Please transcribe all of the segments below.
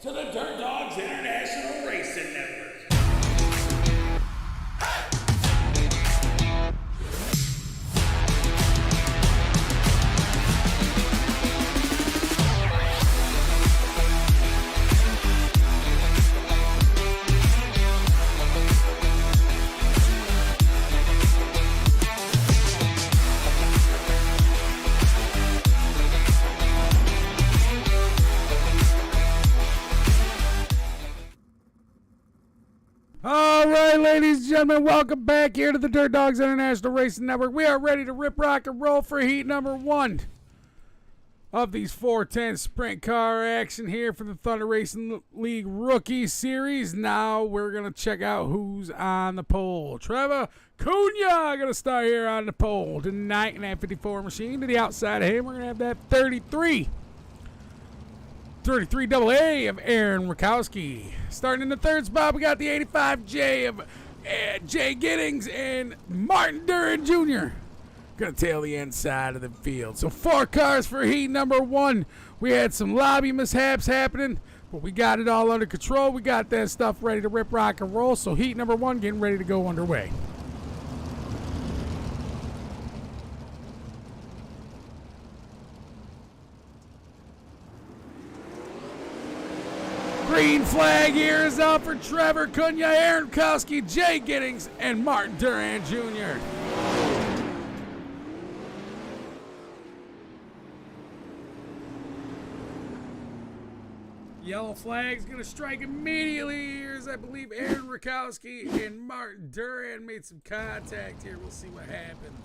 to the Dirt Dogs International Racing Network. All right, ladies and gentlemen, welcome back here to the Dirt Dogs International Racing Network. We are ready to rip, rock, and roll for heat number one of these 410 sprint car action here for the Thunrder Racing League Rookie Series. Now we're going to check out who's on the pole. Trevor Cunha going to start here on the pole tonight in that 54 machine. To the outside of him, we're going to have that 33 AA of Aaron Rakowski. Starting in the third spot, we got the 85J of Jay Giddings and Martin Duran Jr. Gonna tail the inside of the field. So 4 cars for heat number one. We had some lobby mishaps happening, but we got it all under control. We got that stuff ready to rip, rock, and roll. So heat number one getting ready to go underway. Green flag here is out for Trevor Cunha, Aaron Rakowski, Jay Giddings, and Martin Duran Jr. Yellow flag's going to strike immediately. Here's, I believe, Aaron Rakowski and Martin Duran made some contact here. We'll see what happens.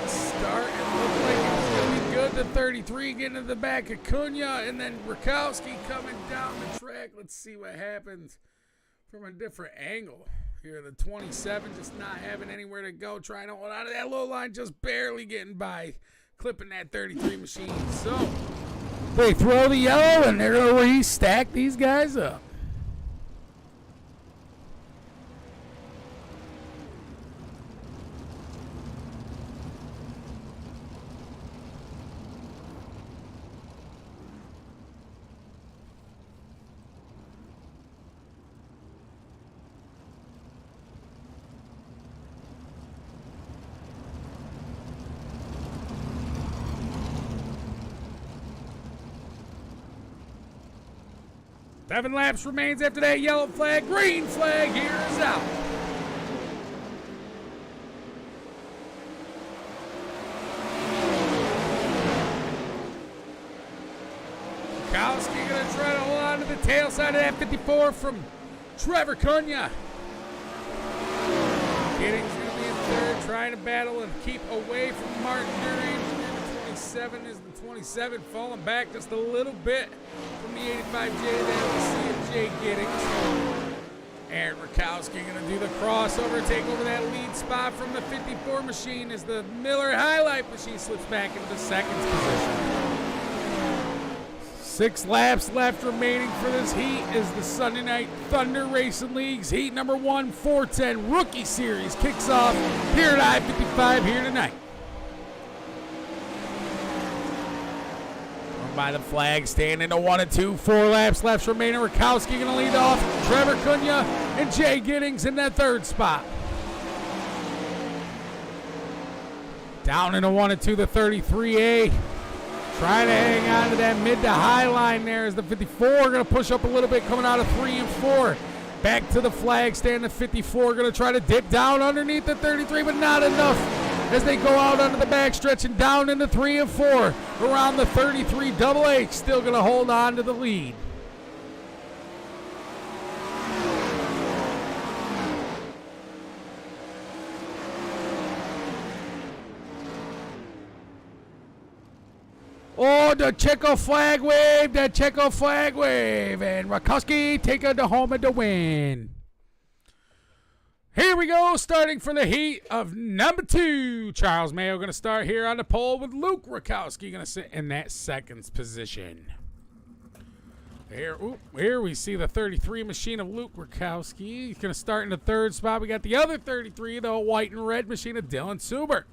Start, it looked like it was going to be good. The 33 getting to the back of Cunha, and then Rakowski coming down the track. Let's see what happens from a different angle. Here, the 27 just not having anywhere to go, trying to hold out of that low line, just barely getting by, clipping that 33 machine. So they throw the yellow, and they're going to restack these guys up. Seven laps remains after that yellow flag. Green flag here is out. Rakowski going to try to hold on to the tail side of that 54 from Trevor Cunha. Giddings going to be in third, trying to battle and keep away from Martin Duran. The 27 is the 27, falling back just a little bit from the 85J. There we see Jay Giddings. Aaron Rakowski going to do the crossover, take over that lead spot from the 54 machine as the Miller Highlight machine slips back into the second position. 6 laps left remaining for this heat as the Sunday Night Thunrder Racing League's heat number 1 410 Rookie Series kicks off here at I-55 here tonight. By the flag, standing to 1 and 2, 4 laps left remaining. Rakowski going to lead off. Trevor Cunha and Jay Giddings in that third spot. Down into 1 and 2, the 33A. Trying to hang on to that mid to high line there as the 54 going to push up a little bit, coming out of 3 and 4. Back to the flag stand, the 54 going to try to dip down underneath the 33, but not enough as they go out under the backstretch and down into 3 and 4. Around the 33 AA, still going to hold on to the lead. Oh, the Checo flag wave, and Rakowski taking the home of the win. Here we go, starting for the heat of number 2. Charles Mayo going to start here on the pole with Luke Rakowski going to sit in that second position. Here we see the 33 machine of Luke Rakowski. He's going to start in the third spot. We got the other 33, the white and red machine of Dylan Suber.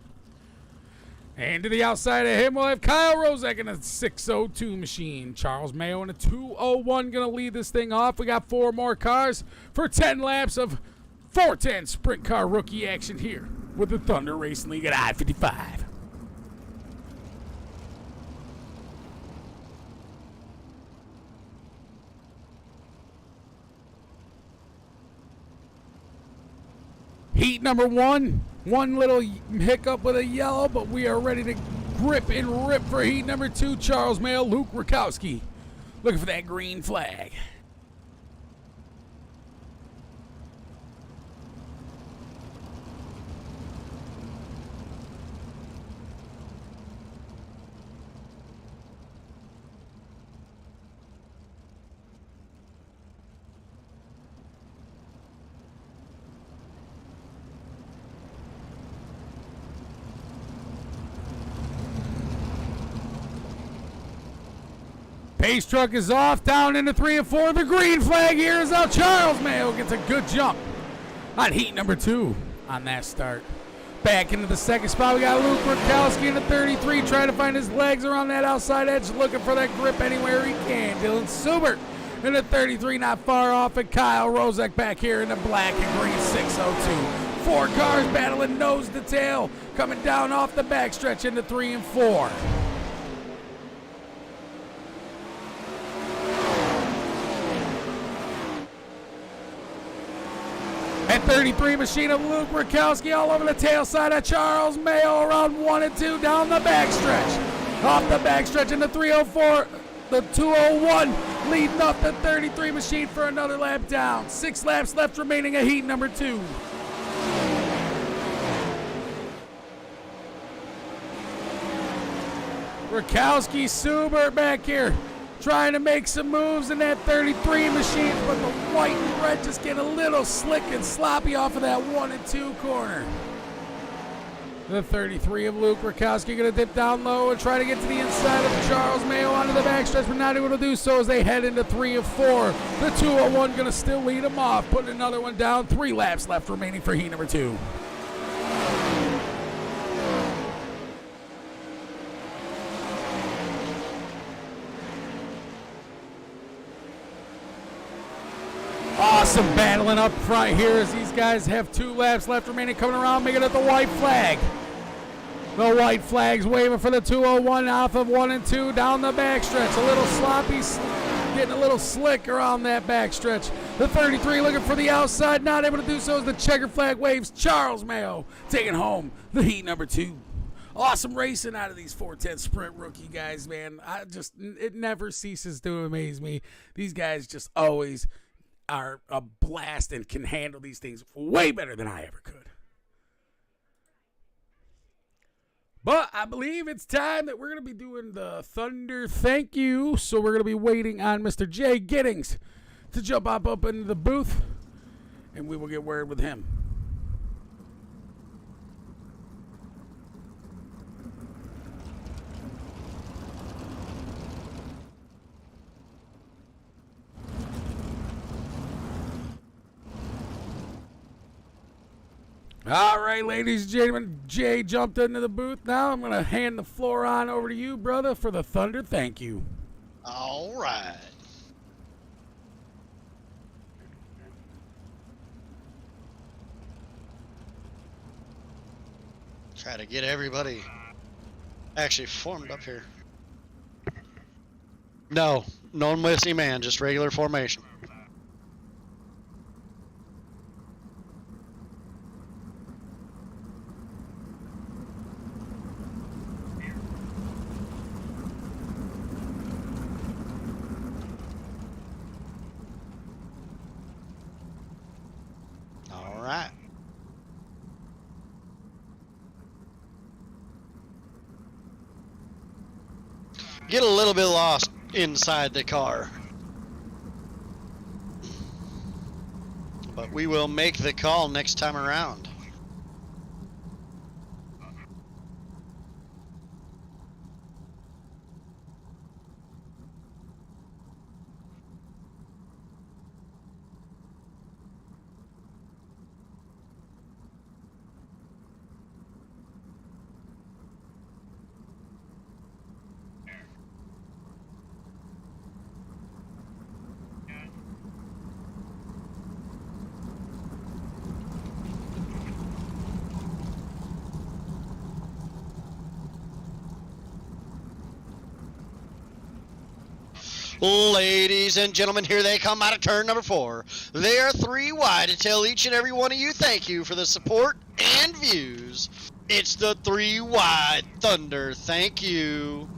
And to the outside of him, we'll have Kyle Rozek in a 602 machine. Charles Mayo in a 201 going to lead this thing off. We got 4 more cars for 10 laps of 410 sprint car rookie action here with the Thunder Racing League at I-55. Heat number 1. One little hiccup with a yellow, but we are ready to grip and rip for heat number 2. Charles Mayo, Luke Rakowski. Looking for that green flag. Pace truck is off, down into 3 and 4. The green flag here is out. Charles Mayo gets a good jump on heat number 2 on that start. Back into the second spot, we got Luke Rakowski in the 33, trying to find his legs around that outside edge, looking for that grip anywhere he can. Dylan Subert in the 33, not far off, and Kyle Rozek back here in the black and green 602. 4 cars battling nose to tail, coming down off the backstretch into 3 and 4. At 33, machine of Luke Rakowski all over the tail side of Charles Mayo around 1 and 2 down the backstretch. Off the backstretch in the 304, the 201 leading up the 33 machine for another lap down. 6 laps left remaining at heat number 2. Rakowski, Subert back here, trying to make some moves in that 33 machine, but the white and red just get a little slick and sloppy off of that 1 and 2 corner. The 33 of Luke Rakowski going to dip down low and try to get to the inside of Charles Mayo onto the backstretch, but not able to do so as they head into 3 and 4. The 201 going to still lead them off, putting another one down. 3 laps left remaining for heat number 2. Awesome battling up front here as these guys have 2 laps left remaining, coming around, making it the white flag. The white flag's waving for the 201 off of 1 and 2 down the backstretch. A little sloppy, getting a little slick around that backstretch. The 33 looking for the outside, not able to do so as the checker flag waves. Charles Mayo taking home the heat number 2. Awesome racing out of these 410 sprint rookie guys, man. It never ceases to amaze me. These guys just always are a blast and can handle these things way better than I ever could. But I believe it's time that we're going to be doing the Thunder thank you. So we're going to be waiting on Mr. Jay Giddings to jump up into the booth, and we will get word with him. All right, ladies and gentlemen, Jay jumped into the booth. Now I'm going to hand the floor on over to you, brother, for the Thunder thank you. All right. Try to get everybody actually formed up here. No missing man, just regular formation. Right. Get a little bit lost inside the car, but we will make the call next time around. Ladies and gentlemen, here they come out of turn number 4. They are 3 wide to tell each and every one of you thank you for the support and views. It's the 3 wide Thunder. Thank you.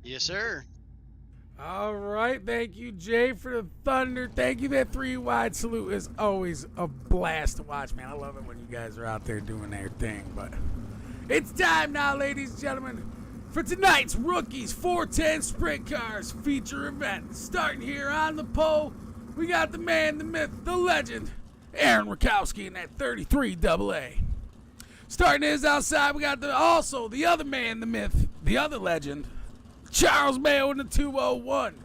Yes, sir. All right, thank you, Jay, for the Thunder. Thank you. That 3 wide salute is always a blast to watch, man. I love it when you guys are out there doing their thing. But it's time now, ladies and gentlemen, for tonight's Rookies 410 Sprint Cars feature event. Starting here on the pole, we got the man, the myth, the legend, Aaron Rakowski in that 33 AA. Starting his outside, we got the other man, the myth, the other legend, Charles Mayo in the 201.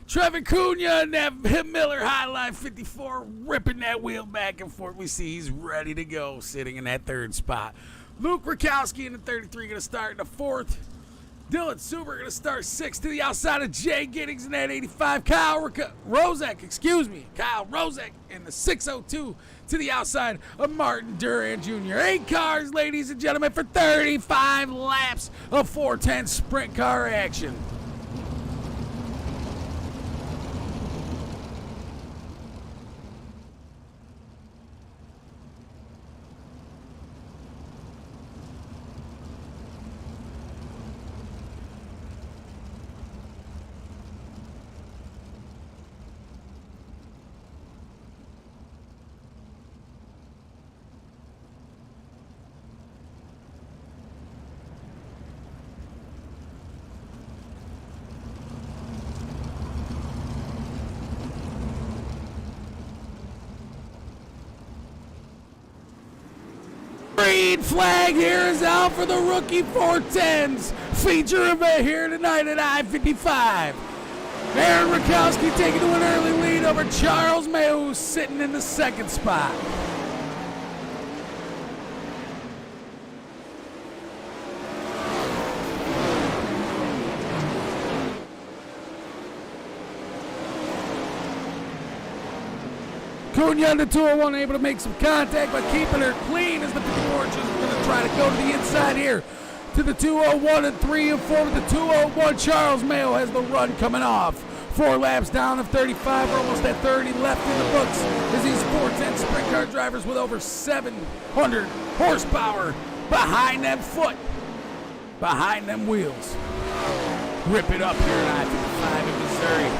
Trevor Cunha in that Miller Highline 54, ripping that wheel back and forth. We see he's ready to go, sitting in that 3rd spot. Luke Rakowski in the 33 going to start in the 4th. Dylan Suber going to start 6th to the outside of Jay Giddings in that 85. Kyle Rozek in the 602 to the outside of Martin Duran Jr. 8 cars, ladies and gentlemen, for 35 laps of 410 sprint car action. Green flag here is out for the rookie 410s feature event here tonight at I-55. Aaron Rakowski taking to an early lead over Charles Mayo, who's sitting in the 2nd spot. Cunha in the 201 able to make some contact, but keeping her clean as the 54 is going to try to go to the inside here to the 201 and 3 and 4 with the 201. Charles Mayo has the run coming off. 4 laps down of 35. We're almost at 30 left in the books as these 410 sprint car drivers with over 700 horsepower behind them behind them wheels. Rip it up here at I-55 in Missouri.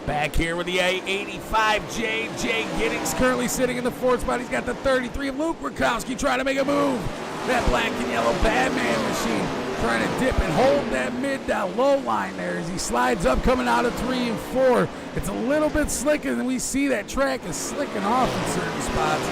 Back here with the A85, Jay Giddings currently sitting in the 4th spot. He's got the 33 of Luke Rakowski trying to make a move. That black and yellow Batman machine trying to dip and hold that down low line there as he slides up coming out of 3 and 4. It's a little bit slicker than we see. That track is slicking off in certain spots.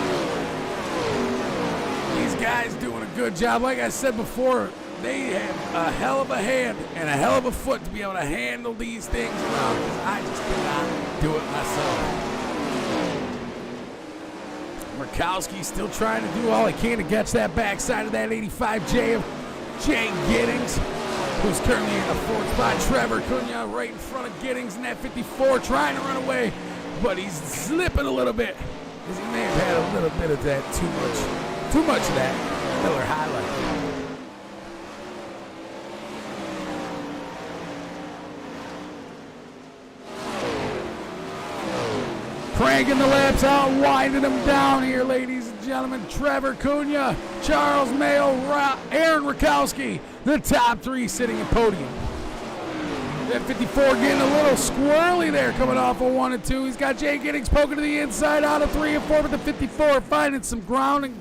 These guys doing a good job. Like I said before, they have a hell of a hand and a hell of a foot to be able to handle these things around, because I just cannot do it myself. Rakowski still trying to do all he can to catch that backside of that 85 Jay Giddings, who's currently in the 4th spot. Trevor Cunha right in front of Giddings in that 54 trying to run away, but he's slipping a little bit because he may have had a little bit of that too much of that Miller Highlight. Cranking the laps out, winding them down here, ladies and gentlemen. Trevor Cunha, Charles Mayo, Aaron Rakowski, the top 3 sitting at podium. That 54 getting a little squirrely there coming off of 1 and 2. He's got Jay Giddings poking to the inside out of 3 and 4, but the 54 finding some ground and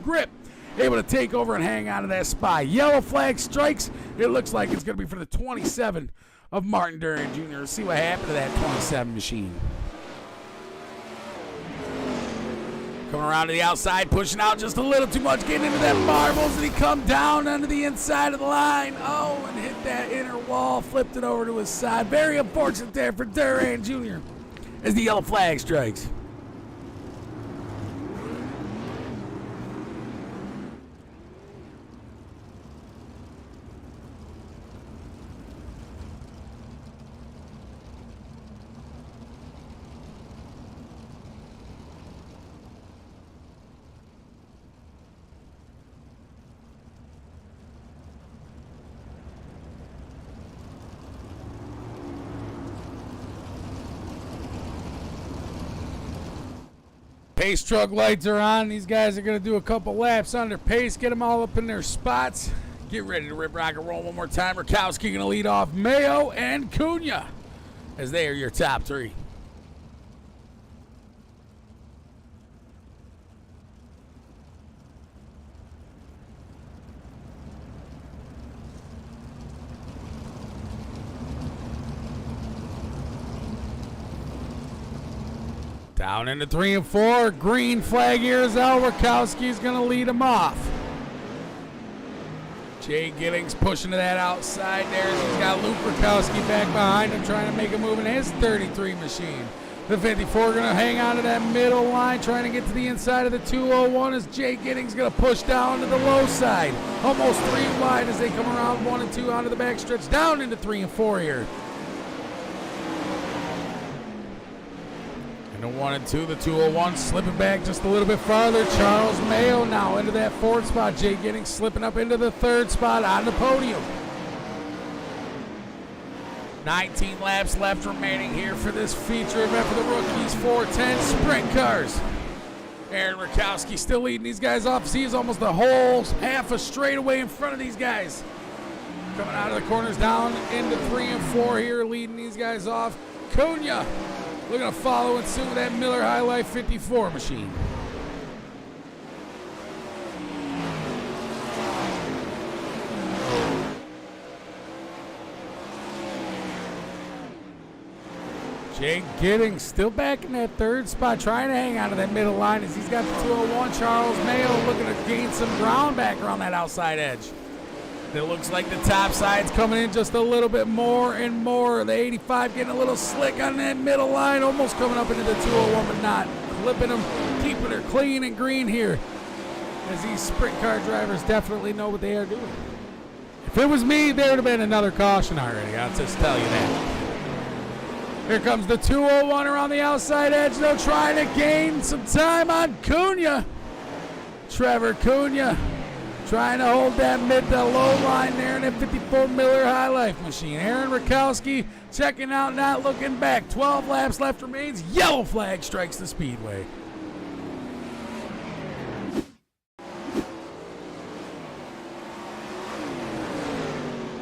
grip, able to take over and hang on to that spot. Yellow flag strikes. It looks like it's going to be for the 27 of Martin Duran Jr. Let's see what happened to that 27 machine. Coming around to the outside, pushing out just a little too much, getting into that marbles, and he come down under the inside of the line. Oh, and hit hit that inner wall, flipped it over to his side. Very unfortunate there for Durant Jr. as the yellow flag strikes. Pace truck lights are on. These guys are going to do a couple laps under pace, get them all up in their spots. Get ready to rip, rock, and roll one more time. Rakowski going to lead off Mayo and Cunha as they are your top three. Down into 3 and 4. Green flag here as Rakowski's going to lead him off. Jay Giddings pushing to that outside there. He's got Luke Rakowski back behind him trying to make a move in his 33 machine. The 54 going to hang on to that middle line, trying to get to the inside of the 201 as Jay Giddings going to push down to the low side. Almost 3 wide as they come around 1 and 2 onto the back stretch. Down into 3 and 4 here. The 1 and 2, the 201 slipping back just a little bit farther. Charles Mayo now into that 4th spot. Jay Giddings slipping up into the 3rd spot on the podium. 19 laps left remaining here for this feature event for the rookies 410 sprint cars. Aaron Rakowski still leading these guys off. He's almost a whole half a straightaway in front of these guys. Coming out of the corners down into 3 and 4 here, leading these guys off. Cunha looking to follow in suit with that Miller High Life 54 machine. Jay Giddings still back in that 3rd spot, trying to hang on to that middle line as he's got the 201. Charles Mayo looking to gain some ground back around that outside edge. It looks like the top side's coming in just a little bit more and more. The 85 getting a little slick on that middle line, almost coming up into the 201, but not clipping them, keeping her clean and green here. As these sprint car drivers definitely know what they are doing. If it was me, there would have been another caution already. I'll just tell you that. Here comes the 201 around the outside edge, though, trying to gain some time on Cunha. Trevor Cunha trying to hold that mid to low line there in that 54 Miller High Life machine. Aaron Rakowski checking out, not looking back. 12 laps left remains. Yellow flag strikes the speedway.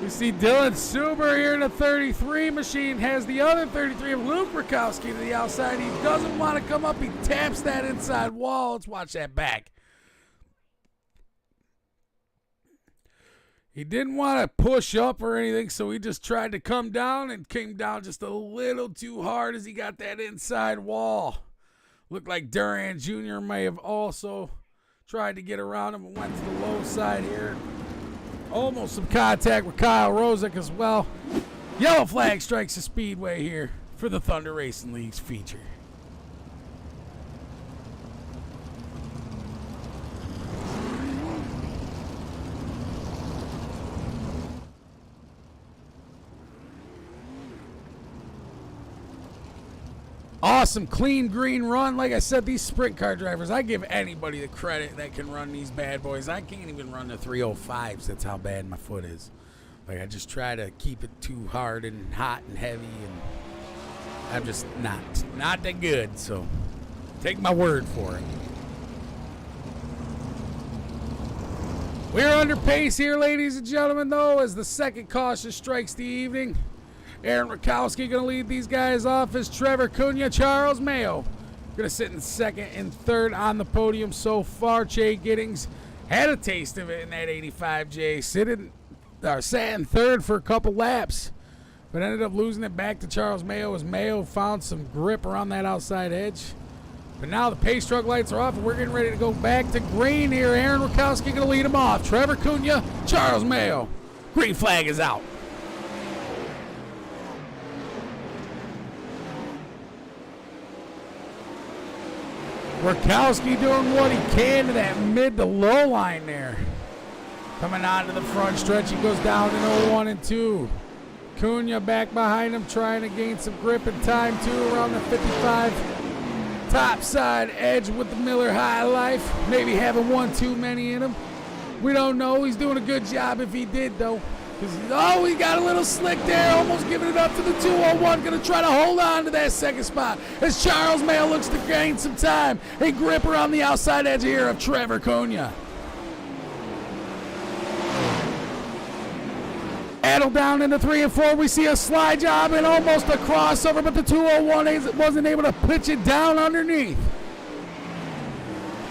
We see Dylan Suber here in a 33 machine, has the other 33 of Luke Rakowski to the outside. He doesn't want to come up. He taps that inside wall. Let's watch that back. He didn't want to push up or anything, so he just tried to come down and came down just a little too hard as he got that inside wall. Looked like Durant Jr. may have also tried to get around him and went to the low side here. Almost some contact with Kyle Rosick as well. Yellow flag strikes the speedway here for the Thunder Racing League's feature. Awesome, clean green run. Like I said, these sprint car drivers, I give anybody the credit that can run these bad boys. I can't even run the 305s. That's how bad my foot is. Like, I just try to keep it too hard and hot and heavy, and I'm just not that good. So take my word for it. We're under pace here, ladies and gentlemen, though, as the second caution strikes the evening. Aaron Rakowski going to lead these guys off as Trevor Cunha, Charles Mayo going to sit in 2nd and 3rd on the podium so far. Jay Giddings had a taste of it in that 85J, sat in 3rd for a couple laps, but ended up losing it back to Charles Mayo as Mayo found some grip around that outside edge. But now the pace truck lights are off, and we're getting ready to go back to green here. Aaron Rakowski going to lead him off. Trevor Cunha, Charles Mayo. Green flag is out. Rakowski doing what he can to that mid to low line there. Coming onto the front stretch, he goes down in 0-1 and 2. Cunha back behind him, trying to gain some grip and time too around the 55. Top side edge with the Miller High Life. Maybe having one too many in him. We don't know. He's doing a good job if he did though. He got a little slick there, almost giving it up to the 201. Going to try to hold on to that second spot as Charles Mayo looks to gain some time. A grip around the outside edge here of Trevor Cunha. Battle down into 3 and 4. We see a slide job and almost a crossover, but the 201 wasn't able to pitch it down underneath.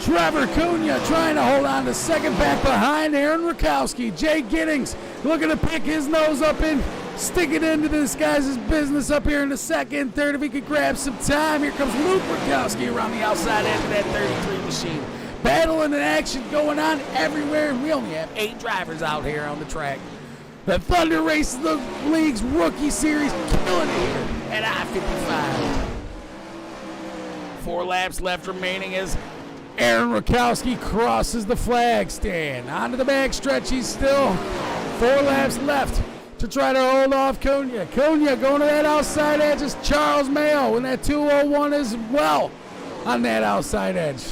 Trevor Cunha trying to hold on to second back behind Aaron Rakowski. Jay Giddings looking to pick his nose up and stick it into this guy's business up here in the second, third if he could grab some time. Here comes Luke Rakowski around the outside edge of that 33 machine. Battle and action going on everywhere, and we only have 8 drivers out here on the track. The Thunder Race League's Rookie Series killing it here at I-55. 4 laps left remaining as Aaron Rakowski crosses the flag stand. Onto the back stretch, he's still 4 laps left to try to hold off Cunha. Cunha going to that outside edge is Charles Mayo in that 201 as well on that outside edge.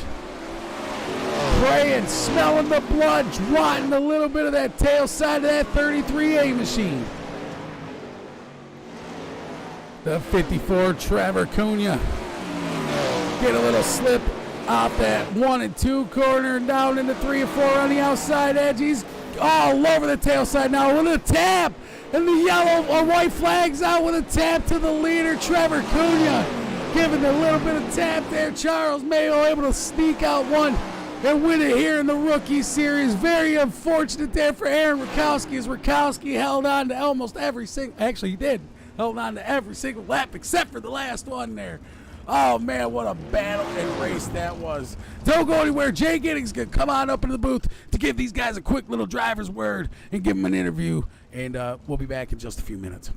Praying, smelling the blood, wanting a little bit of that tail side of that 33A machine. The 54 Trevor Cunha get a little slip off that 1 and 2 corner down into 3 and 4 on the outside edge. He's all over the tail side now with a tap, and the yellow or white flags out with a tap to the leader Trevor Cunha, giving a little bit of tap there. Charles Mayo able to sneak out one and win it here in the Rookie Series. Very unfortunate there for Aaron Rakowski as Rakowski held on to almost every single, actually he did, held on to every single lap except for the last one there. Oh man, what a battle and race that was. Don't go anywhere. Jay Giddings going to come on up into the booth to give these guys a quick little driver's word and give them an interview, and we'll be back in just a few minutes.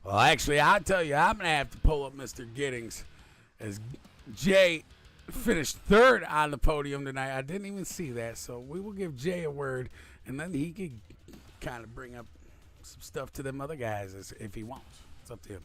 Well, actually, I'll tell you, I'm going to have to pull up Mr. Giddings as Jay finished third on the podium tonight. I didn't even see that, so we will give Jay a word, and then he could kind of bring up some stuff to them other guys if he wants. It's up to him.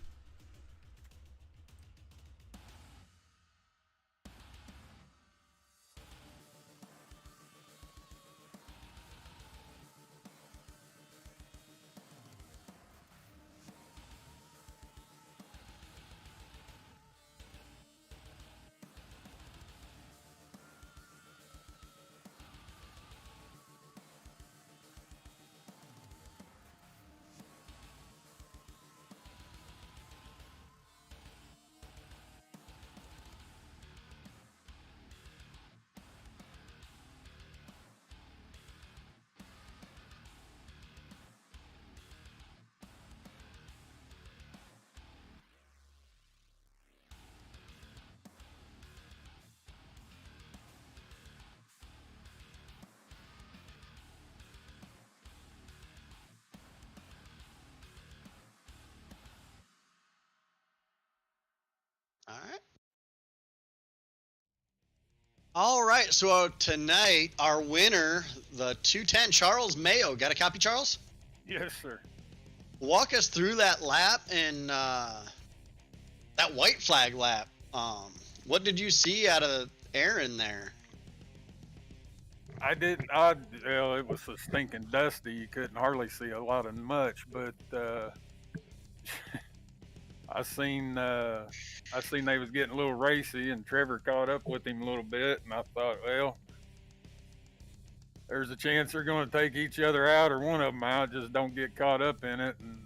All right, so tonight our winner, the 210 Charles Mayo. Got a copy, Charles? Yes, sir. Walk us through that lap and that white flag lap. What did you see out of Aaron there? Well, it was so stinking dusty, you couldn't hardly see a lot of much, but I seen they was getting a little racy, and Trevor caught up with him a little bit, and I thought, well, there's a chance they're going to take each other out or one of them out. Just don't get caught up in it. And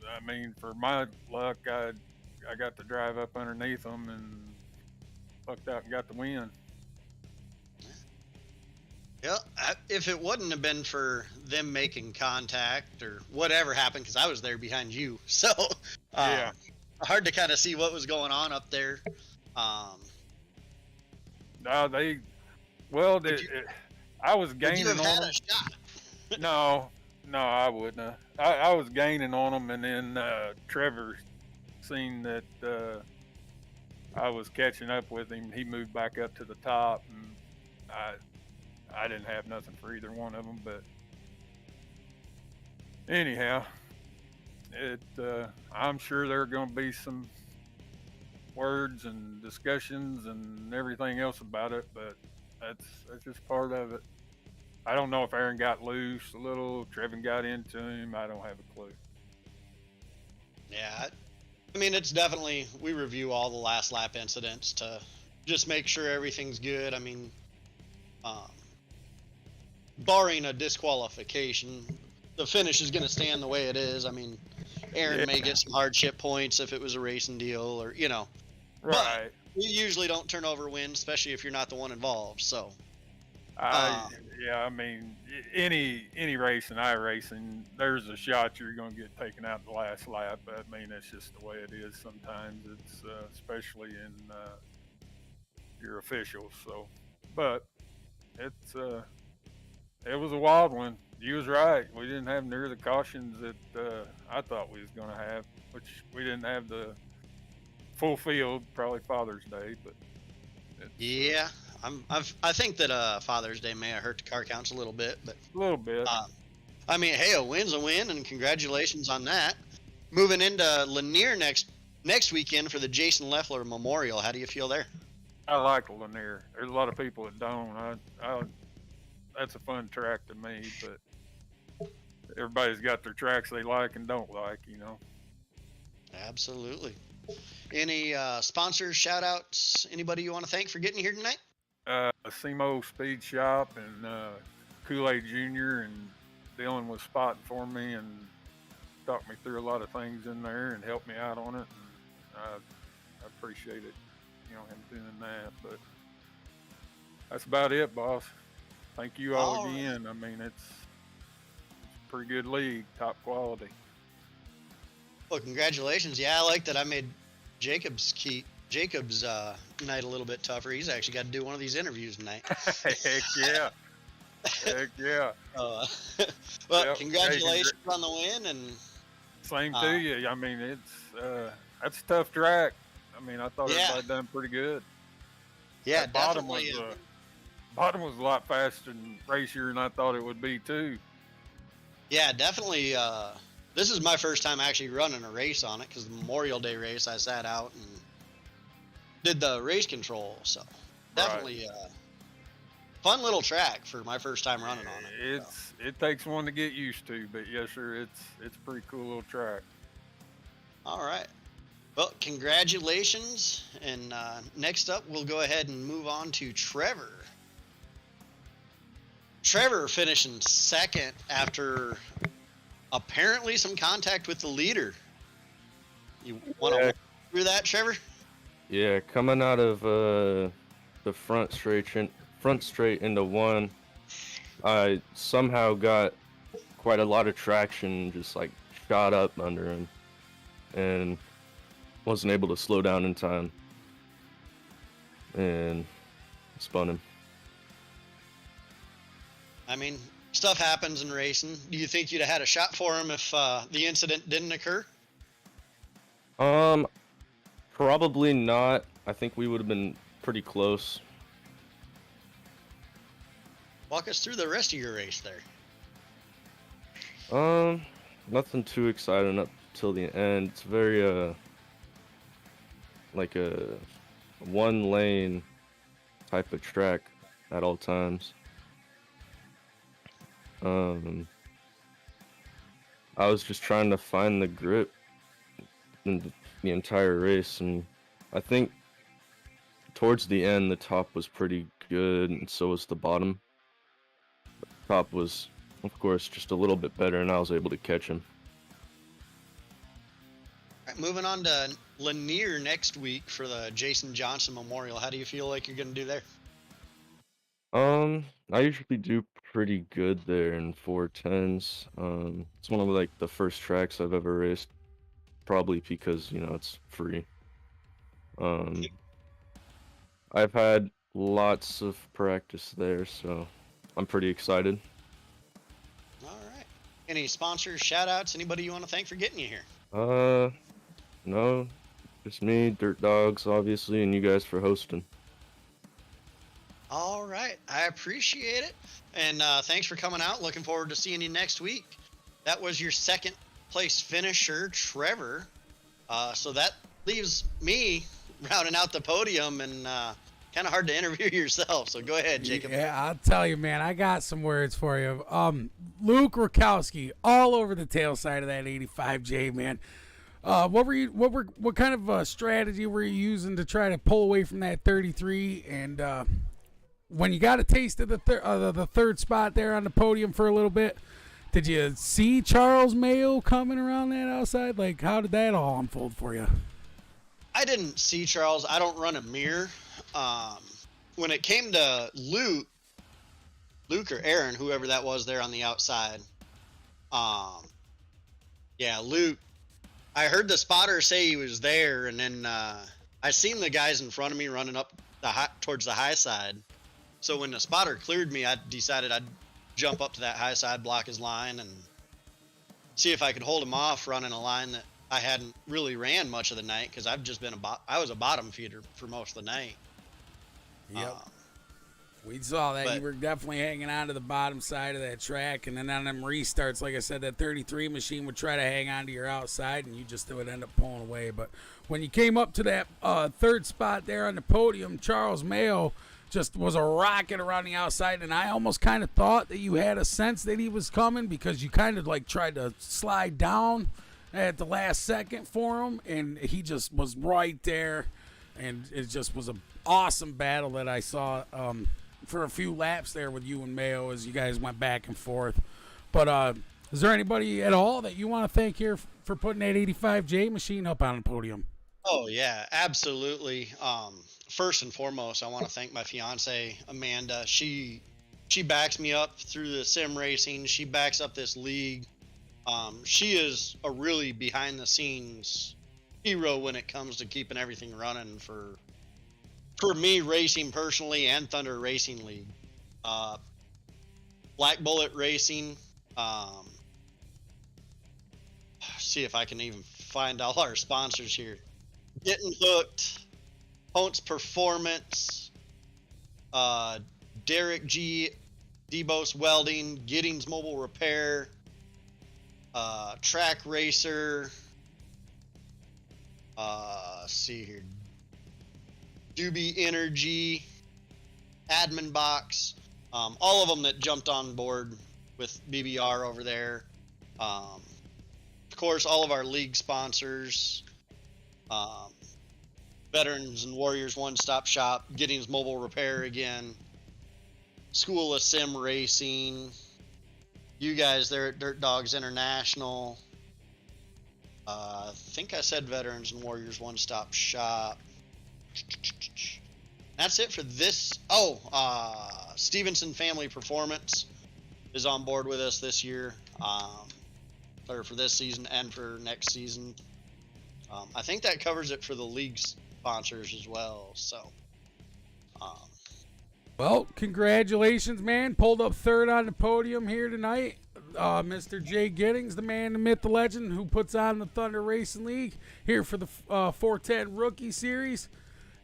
I mean, for my luck, I got to drive up underneath them, and lucked out and got the win. Yeah, if it wouldn't have been for them making contact or whatever happened, because I was there behind you, so Yeah. hard to kind of see what was going on up there. No, I was Would gaining you have on had them. a shot? No, I wouldn't have. I was gaining on them, and then Trevor seen that I was catching up with him. He moved back up to the top, and I didn't have nothing for either one of them. But anyhow, I'm sure there are going to be some words and discussions and everything else about it, but that's just part of it. I don't know if Aaron got loose a little, Trevin got into him. I don't have a clue. Yeah, I mean, it's definitely, we review all the last lap incidents to just make sure everything's good. I mean, barring a disqualification, the finish is going to stand the way it is. I mean, Aaron may get some hardship points if it was a racing deal, or Right. But we usually don't turn over wins, especially if you're not the one involved. So Yeah, I mean, any racing, iRacing, there's a shot you're going to get taken out in the last lap. I mean, that's just the way it is sometimes. It's especially in your officials. So, but it was a wild one. You was right. We didn't have near the cautions that I thought we was going to have, which we didn't have the full field, probably Father's Day, but yeah, I think that Father's Day may have hurt the car counts a little bit, but a little bit. I mean, hey, a win's a win, and congratulations on that. Moving into Lanier next weekend for the Jason Leffler Memorial. How do you feel there? I like Lanier. There's a lot of people that don't. That's a fun track to me, but everybody's got their tracks they like and don't like, Absolutely. Any sponsors, shout outs, anybody you want to thank for getting here tonight? SEMO Speed Shop and Kool-Aid Jr. and Dylan was spotting for me and talked me through a lot of things in there and helped me out on it. And I appreciate it, him doing that. But that's about it, boss. Thank you all again. Right. I mean, it's a pretty good league, top quality. Well, congratulations. Yeah, I like that I made Jacob's night a little bit tougher. He's actually got to do one of these interviews tonight. Heck yeah. Heck yeah. Well, congratulations on the win. And same to you. I mean, that's a tough track. I mean, I thought everybody done pretty good. Yeah, that bottom was a lot faster and racier than I thought it would be too. Yeah, definitely. This is my first time actually running a race on it, because the Memorial Day race I sat out and did the race control. So definitely fun little track for my first time running on it. It takes one to get used to, but yes, sir, it's a pretty cool little track. All right. Well, congratulations. And next up, we'll go ahead and move on to Trevor. Trevor finishing second after apparently some contact with the leader. You want to walk through that, Trevor? Yeah, coming out of the front straight into one, I somehow got quite a lot of traction, just like shot up under him, and wasn't able to slow down in time, and spun him. I mean, stuff happens in racing. Do you think you'd have had a shot for him if the incident didn't occur? Probably not. I think we would have been pretty close. Walk us through the rest of your race there. Nothing too exciting up till the end. It's very like a one lane type of track at all times. I was just trying to find the grip in the entire race, and I think towards the end the top was pretty good, and so was the bottom. The top was, of course, just a little bit better, and I was able to catch him. moving on to Lanier next week for the Jason Johnson Memorial. How do you feel like you're going to do there? I usually do pretty good there in 410s. It's one of like the first tracks I've ever raced, probably because, you know, it's free. I've had lots of practice there, so I'm pretty excited. All right. Any sponsors, shout outs, anybody you want to thank for getting you here? No, just me, Dirt Dogs, obviously, and you guys for hosting. All right. I appreciate it. And thanks for coming out. Looking forward to seeing you next week. That was your second place finisher, Trevor. So that leaves me rounding out the podium, and kind of hard to interview yourself. So go ahead, Jacob. Yeah, I'll tell you, man. I got some words for you. Luke Rakowski, all over the tail side of that 85J, man. What kind of strategy were you using to try to pull away from that 33? And when you got a taste of the third spot there on the podium for a little bit, did you see Charles Mayo coming around that outside? Like, how did that all unfold for you? I didn't see Charles. I don't run a mirror. When it came to Luke or Aaron, whoever that was there on the outside, yeah, Luke, I heard the spotter say he was there, and then I seen the guys in front of me running up towards the high side. So when the spotter cleared me, I decided I'd jump up to that high side, block his line, and see if I could hold him off running a line that I hadn't really ran much of the night, because I've just been I was a bottom feeder for most of the night. Yep. We saw that. You were definitely hanging on to the bottom side of that track, and then on them restarts, like I said, that 33 machine would try to hang on to your outside, and you just would end up pulling away. But when you came up to that third spot there on the podium, Charles Mayo just was a rocket around the outside, and I almost kind of thought that you had a sense that he was coming, because you kind of like tried to slide down at the last second for him, and he just was right there, and it just was an awesome battle that I saw for a few laps there with you and Mayo as you guys went back and forth. But is there anybody at all that you want to thank here for putting that 85J machine up on the podium? Oh yeah, absolutely. First and foremost, I want to thank my fiance, Amanda. She backs me up through the sim racing. She backs up this league. She is a really behind the scenes hero when it comes to keeping everything running for me racing personally and Thunder Racing League. Black Bullet Racing. See if I can even find all our sponsors here. Getting Hooked, Ponce Performance, Derek G, Debos Welding, Giddings Mobile Repair, Track Racer, see here, Doobie Energy, Admin Box, all of them that jumped on board with BBR over there. Of course, all of our league sponsors, Veterans and Warriors One Stop Shop, Giddings Mobile Repair again, School of Sim Racing, you guys there at Dirt Dogs International. I think I said Veterans and Warriors One Stop Shop. That's it for this. Stevenson Family Performance is on board with us this year, or for this season and for next season. I think that covers it for the league sponsors as well. So, well, congratulations, man. Pulled up third on the podium here tonight. Mr. Jay Giddings, the man, the myth, the legend, who puts on the Thunder Racing League here for the 410 Rookie Series.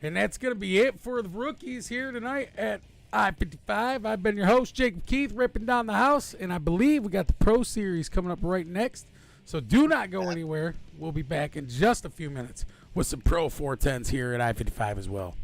And that's going to be it for the rookies here tonight at I-55. I've been your host, Jacob Keith, ripping down the house. And I believe we got the Pro Series coming up right next. So do not go anywhere. We'll be back in just a few minutes with some Pro 410s here at I-55 as well.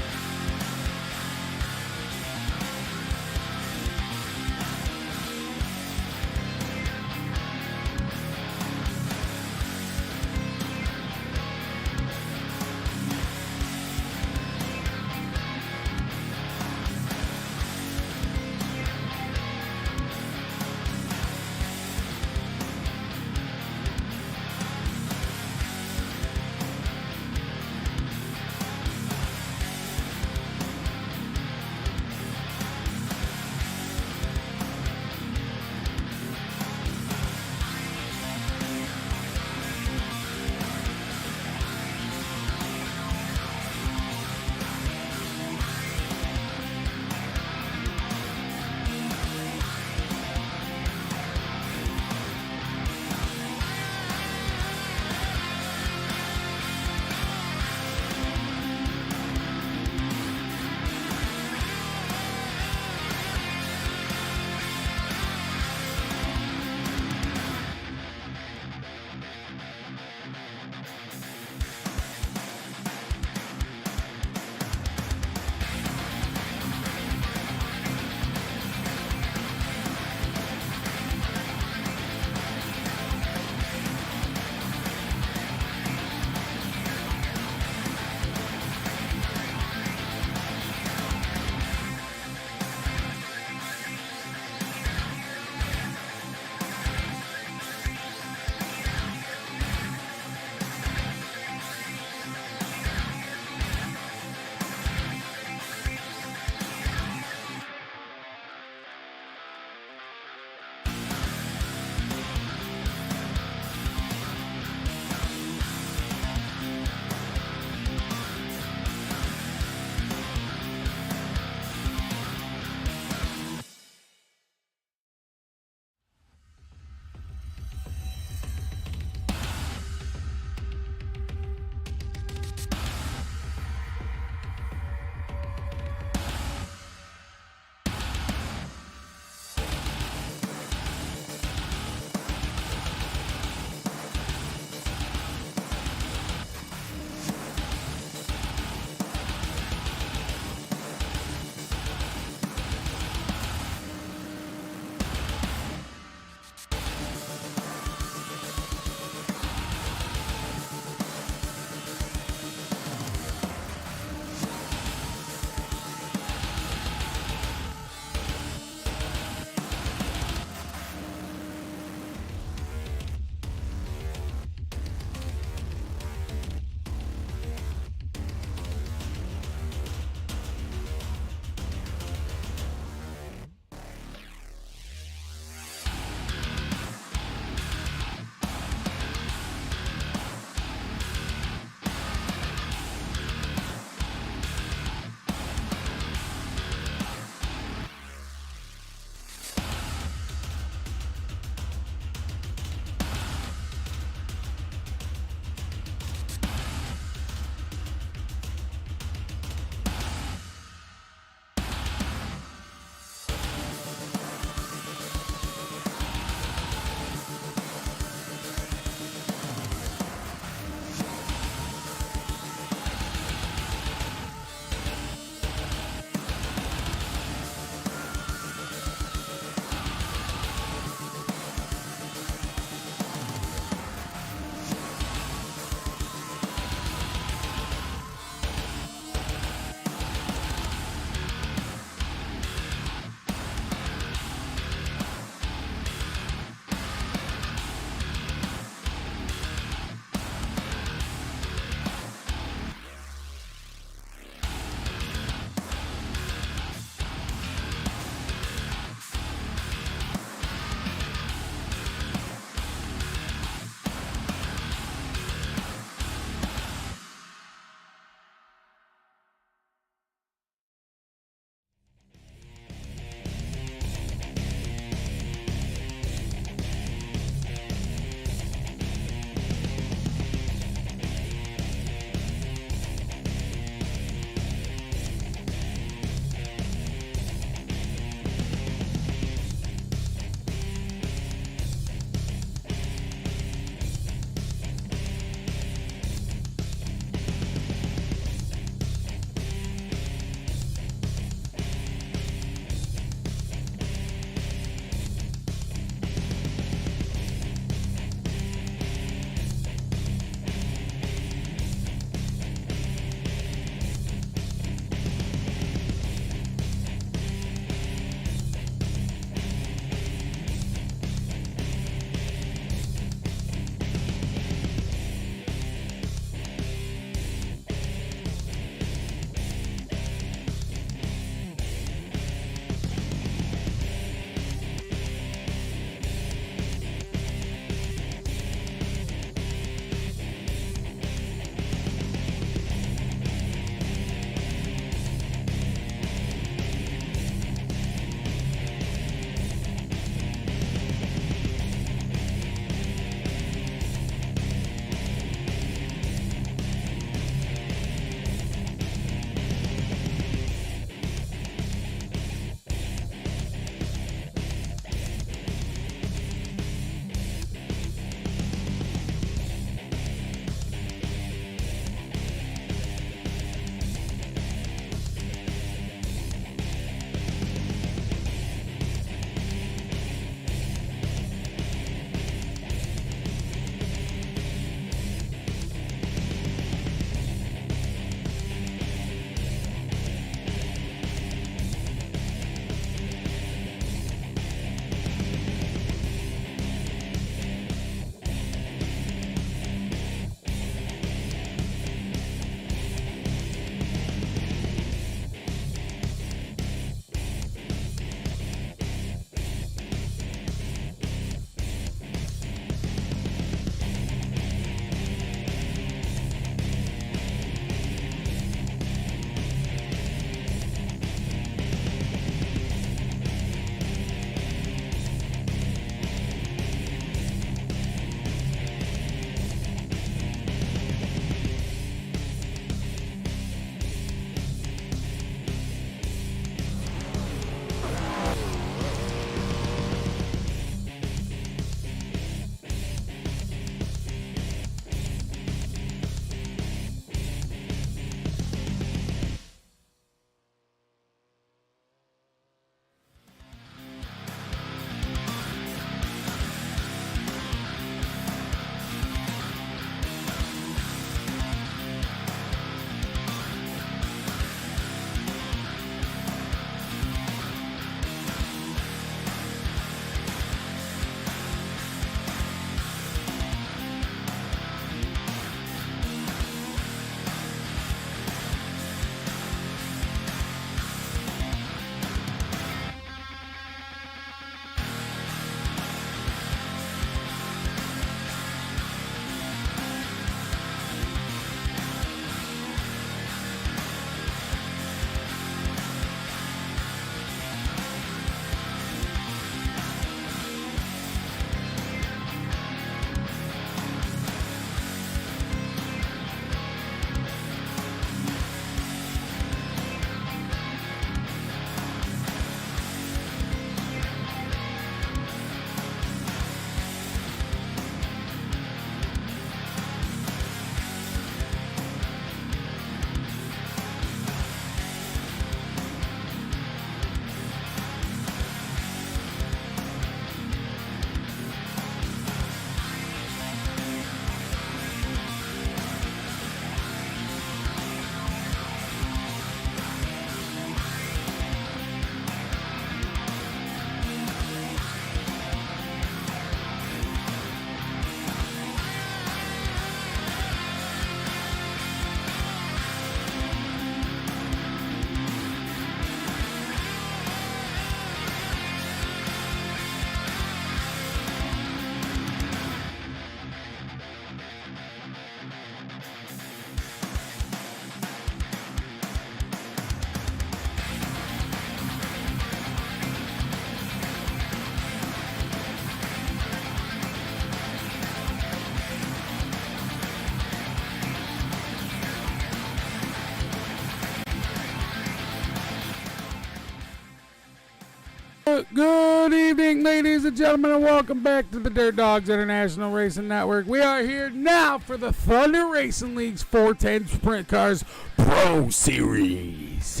Good evening, ladies and gentlemen, and welcome back to the Dirt Dogs International Racing Network. We are here now for the Thunrder Racing League's 410 Sprint Cars Pro Series.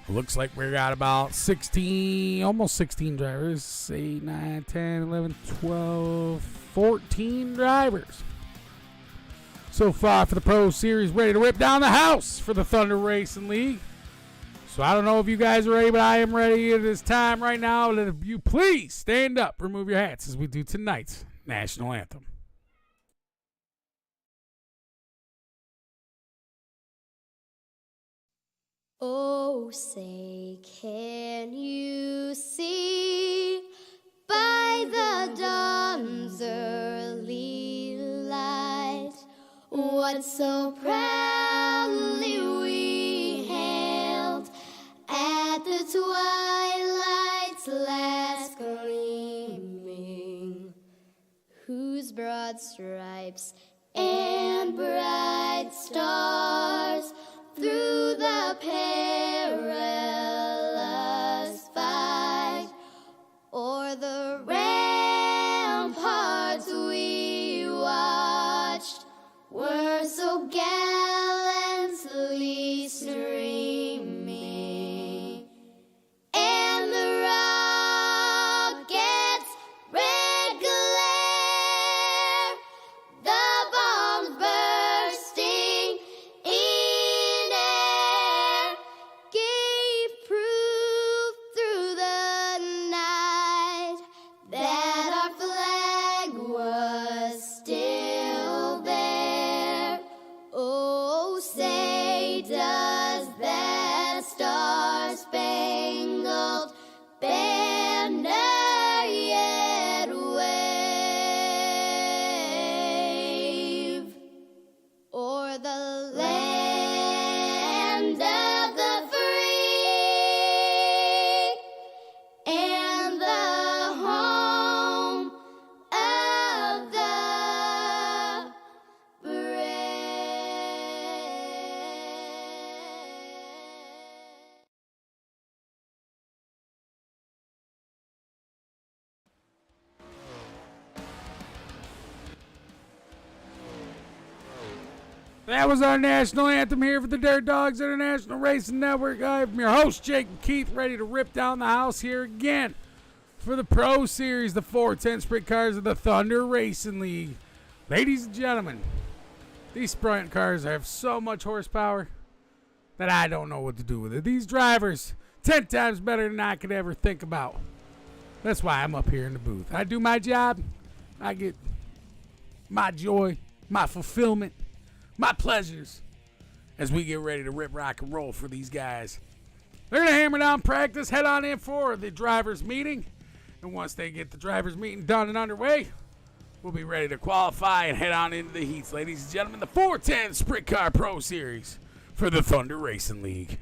Looks like we got about 16, almost 16 drivers. 8, 9, 10, 11, 12, 14 drivers so far for the Pro Series, ready to rip down the house for the Thunrder Racing League. So I don't know if you guys are ready, but I am ready. It is time right now that if you please stand up, remove your hats as we do tonight's national anthem. Oh, say, can you see by the dawn's early light what so proudly we hailed at the twilight's last gleaming, whose broad stripes and bright stars through the perilous fight o'er the ramparts we watched were so gallantly streaming, and the rocket's red glare, the bombs bursting in air, gave proof through the night that our flag was still there. Oh, say, does that star-spangled banner yet wave o'er the land of the free and the home of the brave? That was our national anthem here for the Dirt Dogs International Racing Network. I'm your host, Jake Keith, ready to rip down the house here again for the Pro Series, the 410 Sprint Cars of the Thunrder Racing League. Ladies and gentlemen, these sprint cars have so much horsepower that I don't know what to do with it. These drivers, 10 times better than I could ever think about. That's why I'm up here in the booth. I do my job. I get my joy, my fulfillment, my pleasures as we get ready to rip, rock, and roll for these guys. They're going to hammer down practice, head on in for the drivers' meeting. And once they get the drivers' meeting done and underway, we'll be ready to qualify and head on into the heats. Ladies and gentlemen, the 410 Sprint Car Pro Series for the Thunrder Racing League.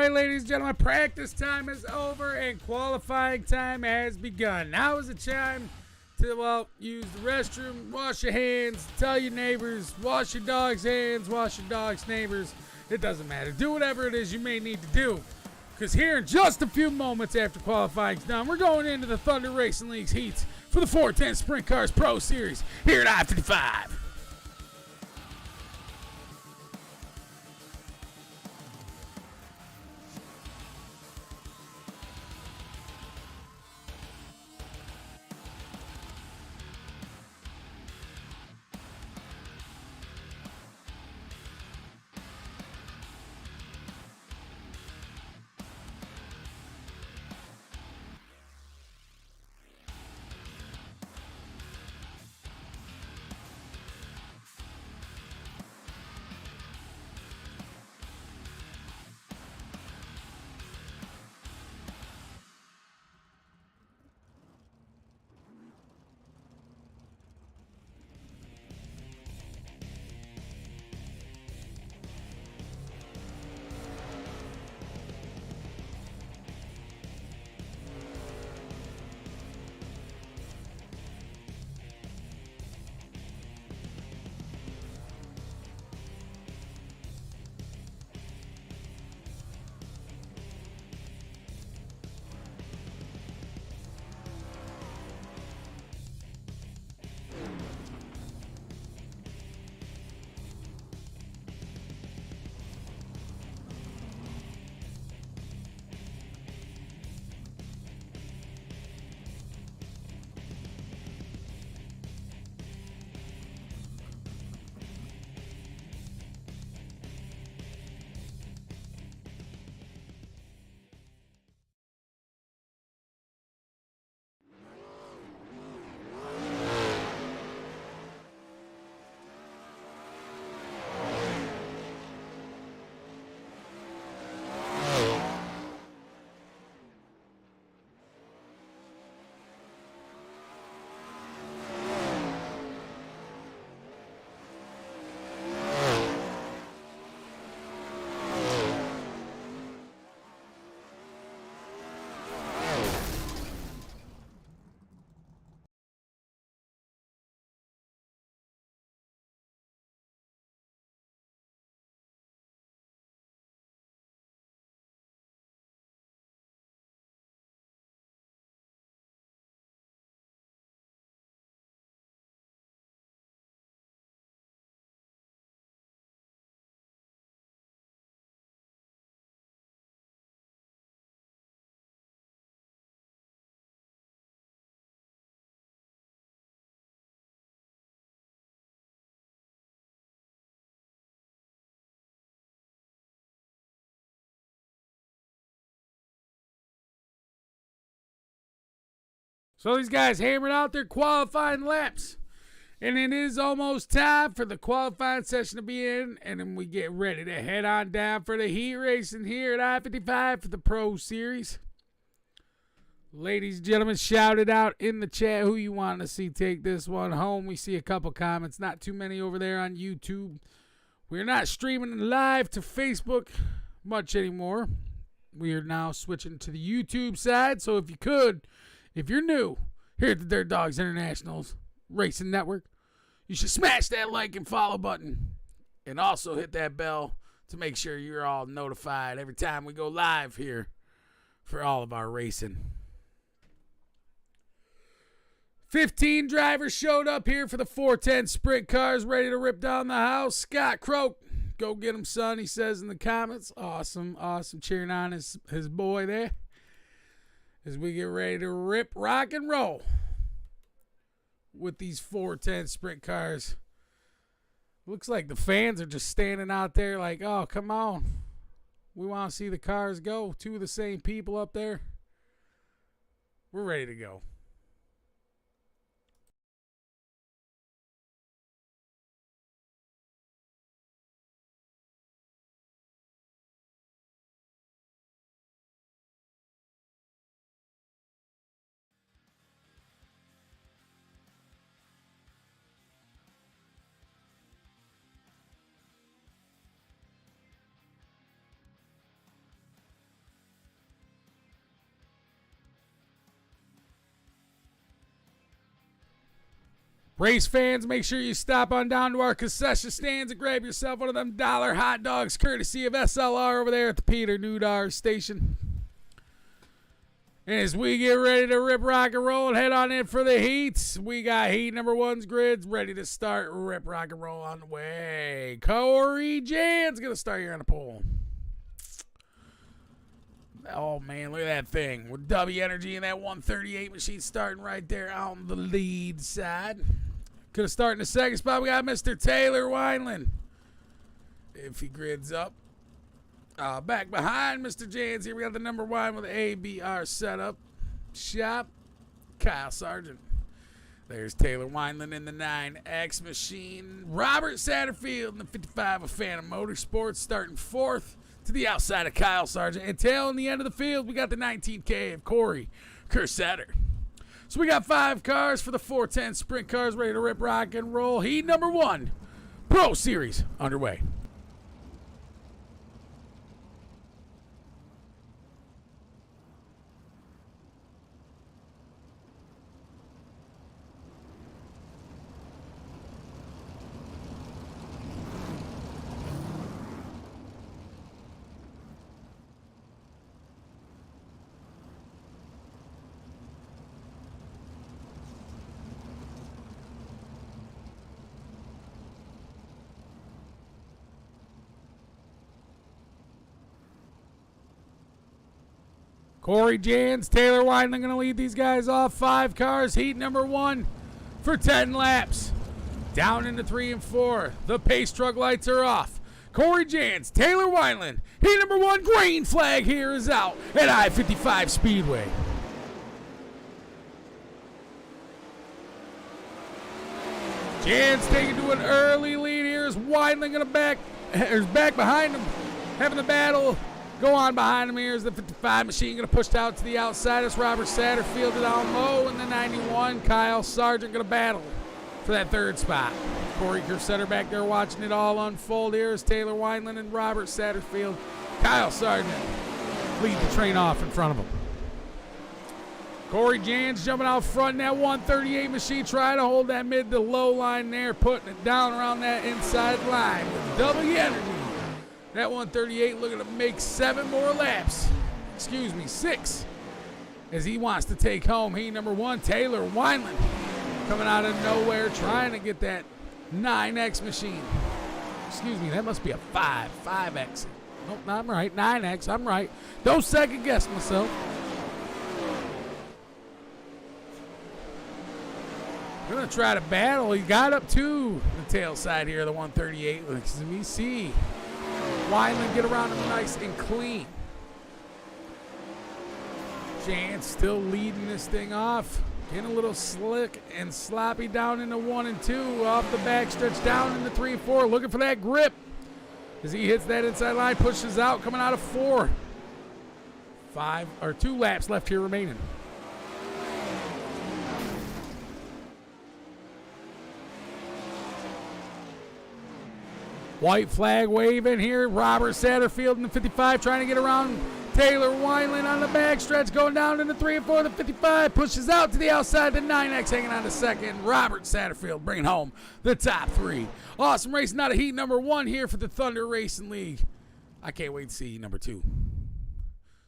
right, ladies and gentlemen, practice time is over and qualifying time has begun. Now is the time to, well, use the restroom, wash your hands, tell your neighbors, wash your dog's hands, wash your dog's neighbors. It doesn't matter. Do whatever it is you may need to do. Because here in just a few moments after qualifying's done, we're going into the Thunrder Racing League's heats for the 410 Sprint Cars Pro Series here at I-55. So these guys hammered out their qualifying laps. And it is almost time for the qualifying session to be in. And then we get ready to head on down for the heat racing here at I-55 for the Pro Series. Ladies and gentlemen, shout it out in the chat who you want to see take this one home. We see a couple comments, not too many over there on YouTube. We're not streaming live to Facebook much anymore. We are now switching to the YouTube side. So if you're new here at the Dirt Dogs International's Racing Network, you should smash that like and follow button. And also hit that bell to make sure you're all notified every time we go live here for all of our racing. 15 drivers showed up here for the 410 Sprint Cars, ready to rip down the house. Scott Croak, go get him, son, he says in the comments. Awesome. Cheering on his boy there as we get ready to rip, rock, and roll with these 410 Sprint Cars. Looks like the fans are just standing out there like, oh, come on. We want to see the cars go. Two of the same people up there. We're ready to go. Race fans, make sure you stop on down to our concession stands and grab yourself one of them dollar hot dogs, courtesy of SLR over there at the Peter Newdar station. And as we get ready to rip, rock, and roll and head on in for the heats, we got heat number 1's grids ready to start. Rip, rock, and roll on the way. Corey Jan's going to start here on the pole. Oh, man, look at that thing. With W Energy and that 138 machine starting right there on the lead side. Could have started in the second spot. We got Mr. Taylor Wineland. If he grids up. Back behind Mr. Jans here, we got the number 1 with the ABR setup. Shop, Kyle Sargent. There's Taylor Wineland in the 9X machine. Robert Satterfield in the 55 of Phantom Motorsports starting 4th to the outside of Kyle Sargent. And tailing the end of the field, we got the 19K of Corey Kersetter. So we got 5 cars for the 410 sprint cars ready to rip, rock, and roll. Heat number 1, Pro Series underway. Corey Jans, Taylor Wineland going to lead these guys off. 5 cars, heat number 1 for 10 laps. Down into 3 and 4. The pace truck lights are off. Corey Jans, Taylor Wineland, heat number 1, green flag here is out at I-55 Speedway. Jans taking to an early lead here. Is Wineland going to back behind him, having the battle. Go on behind him here is the 55 machine going to push out to the outside. It's Robert Satterfield down low in the 91. Kyle Sargent going to battle for that 3rd spot. Corey Kersetter back there watching it all unfold. Here is Taylor Wineland and Robert Satterfield. Kyle Sargent lead the train off in front of him. Corey Jans jumping out front in that 138 machine, trying to hold that mid to low line there, putting it down around that inside line with W Energy. That 138 looking to make 7 more laps. 6. As he wants to take home heat number 1, Taylor Wineland. Coming out of nowhere, trying to get that 9X machine. That must be a 5X. Nope, I'm right. 9X, I'm right. Don't second guess myself. Gonna try to battle. He got up to the tail side here of the 138. Let me see. Wineland get around him nice and clean. Jans still leading this thing off. Getting a little slick and sloppy down into 1 and 2. Off the back stretch down into 3 and 4. Looking for that grip. As he hits that inside line, pushes out, coming out of 4. 2 laps left here remaining. White flag waving here. Robert Satterfield in the 55 trying to get around Taylor Wineland on the backstretch, going down in the 3 and 4. The 55 pushes out to the outside. The 9X hanging on to second. Robert Satterfield bringing home the top 3. Awesome racing out of heat number 1 here for the Thunder Racing League. I can't wait to see number 2.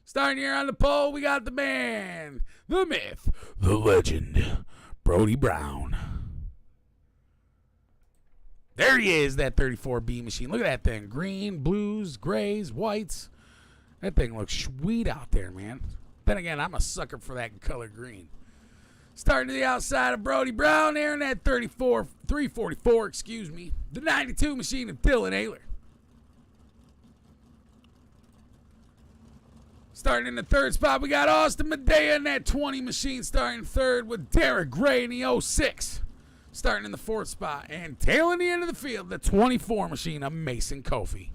Starting here on the pole, we got the man, the myth, the legend, Brody Brown. There he is, that 34B machine. Look at that thing. Green, blues, grays, whites. That thing looks sweet out there, man. Then again, I'm a sucker for that color green. Starting to the outside of Brody Brown there in that 344, the 92 machine of Dylan Ayler. Starting in the 3rd spot, we got Austin Medea in that 20 machine starting 3rd with Derek Gray in the 06. Starting in the 4th spot and tailing the end of the field, the 24 machine of Mason Kofi.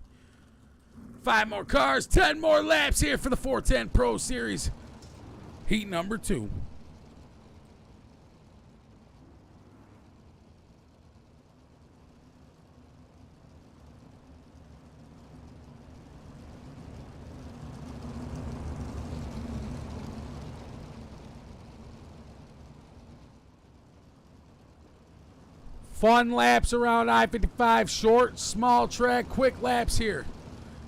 5 more cars, 10 more laps here for the 410 Pro Series. Heat number 2. Fun laps around I-55, short, small track, quick laps here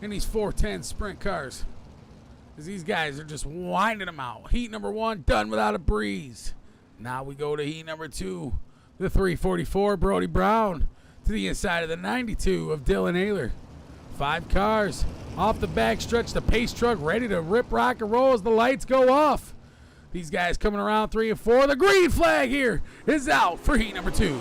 in these 410 sprint cars. As these guys are just winding them out. Heat number 1 done without a breeze. Now we go to heat number 2. The 344, Brody Brown, to the inside of the 92 of Dylan Ayler. 5 cars off the back stretch. The pace truck ready to rip, rock, and roll as the lights go off. These guys coming around 3 and 4. The green flag here is out for heat number 2.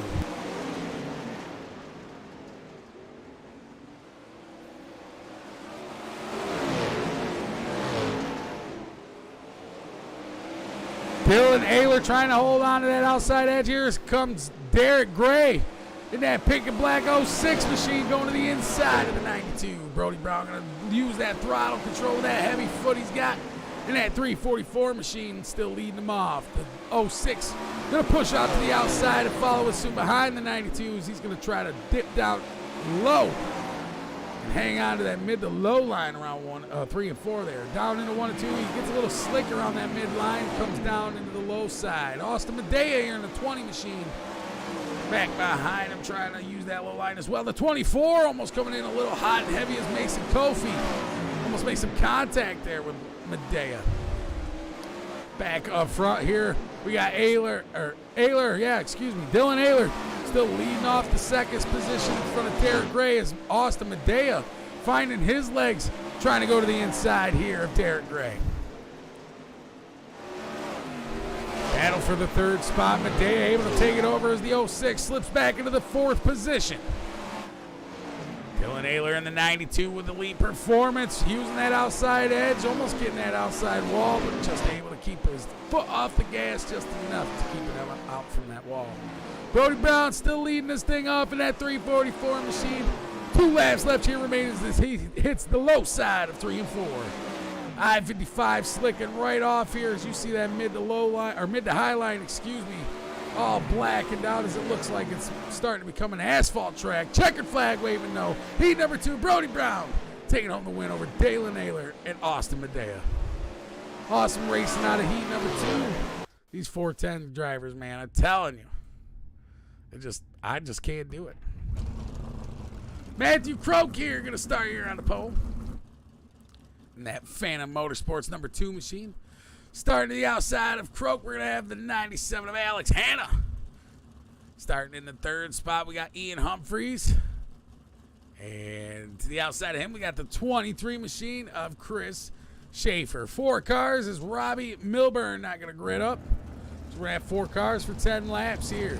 Dylan Ayler trying to hold on to that outside edge. Here comes Derek Gray in that pink and black 06 machine going to the inside of the 92. Brody Brown going to use that throttle control, that heavy foot he's got in that 344 machine, still leading him off. The 06 going to push out to the outside and follow us soon behind the 92s. He's going to try to dip down low and hang on to that mid to low line around 3 and 4 there. Down into 1 and 2. He gets a little slicker on that mid line, comes down into the low side. Austin Medea here in the 20 machine. Back behind him, trying to use that low line as well. The 24 almost coming in a little hot and heavy as Mason Kofi. Almost makes some contact there with Medea. Back up front here, we got Dylan Ayler still leading off the second position in front of Derek Gray as Austin Medea finding his legs, trying to go to the inside here of Derek Gray. Battle for the 3rd spot. Medea able to take it over as the 06 slips back into the 4th position. Dylan Ayler in the 92 with the lead performance, using that outside edge, almost getting that outside wall, but just able to keep his foot off the gas just enough to keep it out from that wall. Brody Brown still leading this thing off in that 344 machine. 2 laps left here remaining as he hits the low side of 3 and 4. I-55 slicking right off here as you see that mid to low line, or mid to high line, all blackened out as it looks like it's starting to become an asphalt track. Checkered flag waving no. Heat number 2, Brody Brown taking home the win over Dylan Ayler and Austin Medea. Awesome racing out of heat number 2. These 410 drivers, man, I'm telling you, I just can't do it. Matthew Croak here going to start here on the pole. And that Phantom Motorsports number 2 machine. Starting to the outside of Croak, we're going to have the 97 of Alex Hanna. Starting in the 3rd spot, we got Ian Humphreys. And to the outside of him, we got the 23 machine of Chris Schaefer. 4 cars is Robbie Milburn not going to grid up. So we're going to have 4 cars for 10 laps here.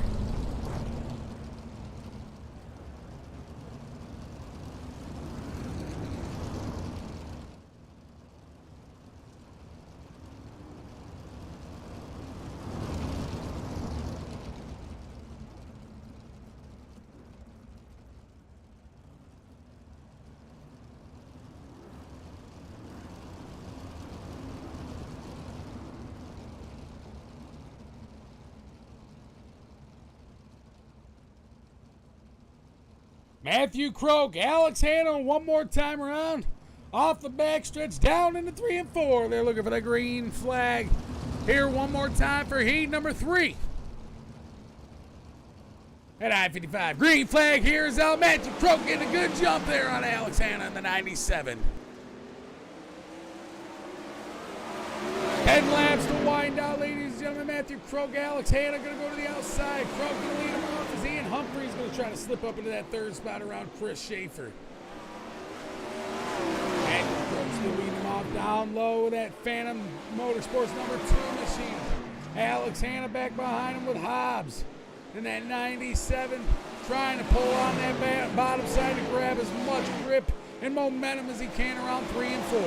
Matthew Croak, Alex Hanna one more time around. Off the backstretch, down into 3 and 4. They're looking for the green flag. Here one more time for heat number 3. At I-55. Green flag here is out. Matthew Croak getting a good jump there on Alex Hanna in the 97. 10 laps to wind out, ladies and gentlemen. Matthew Croak, Alex Hanna going to go to the outside. Croak going to lead him off as Ian Humphreys going to try to slip up into that 3rd spot around Chris Schaefer. Matthew Croak's going to lead him off down low with that Phantom Motorsports number 2 machine. Alex Hanna back behind him with Hobbs. And that 97 trying to pull on that bottom side to grab as much grip and momentum as he can around 3 and 4.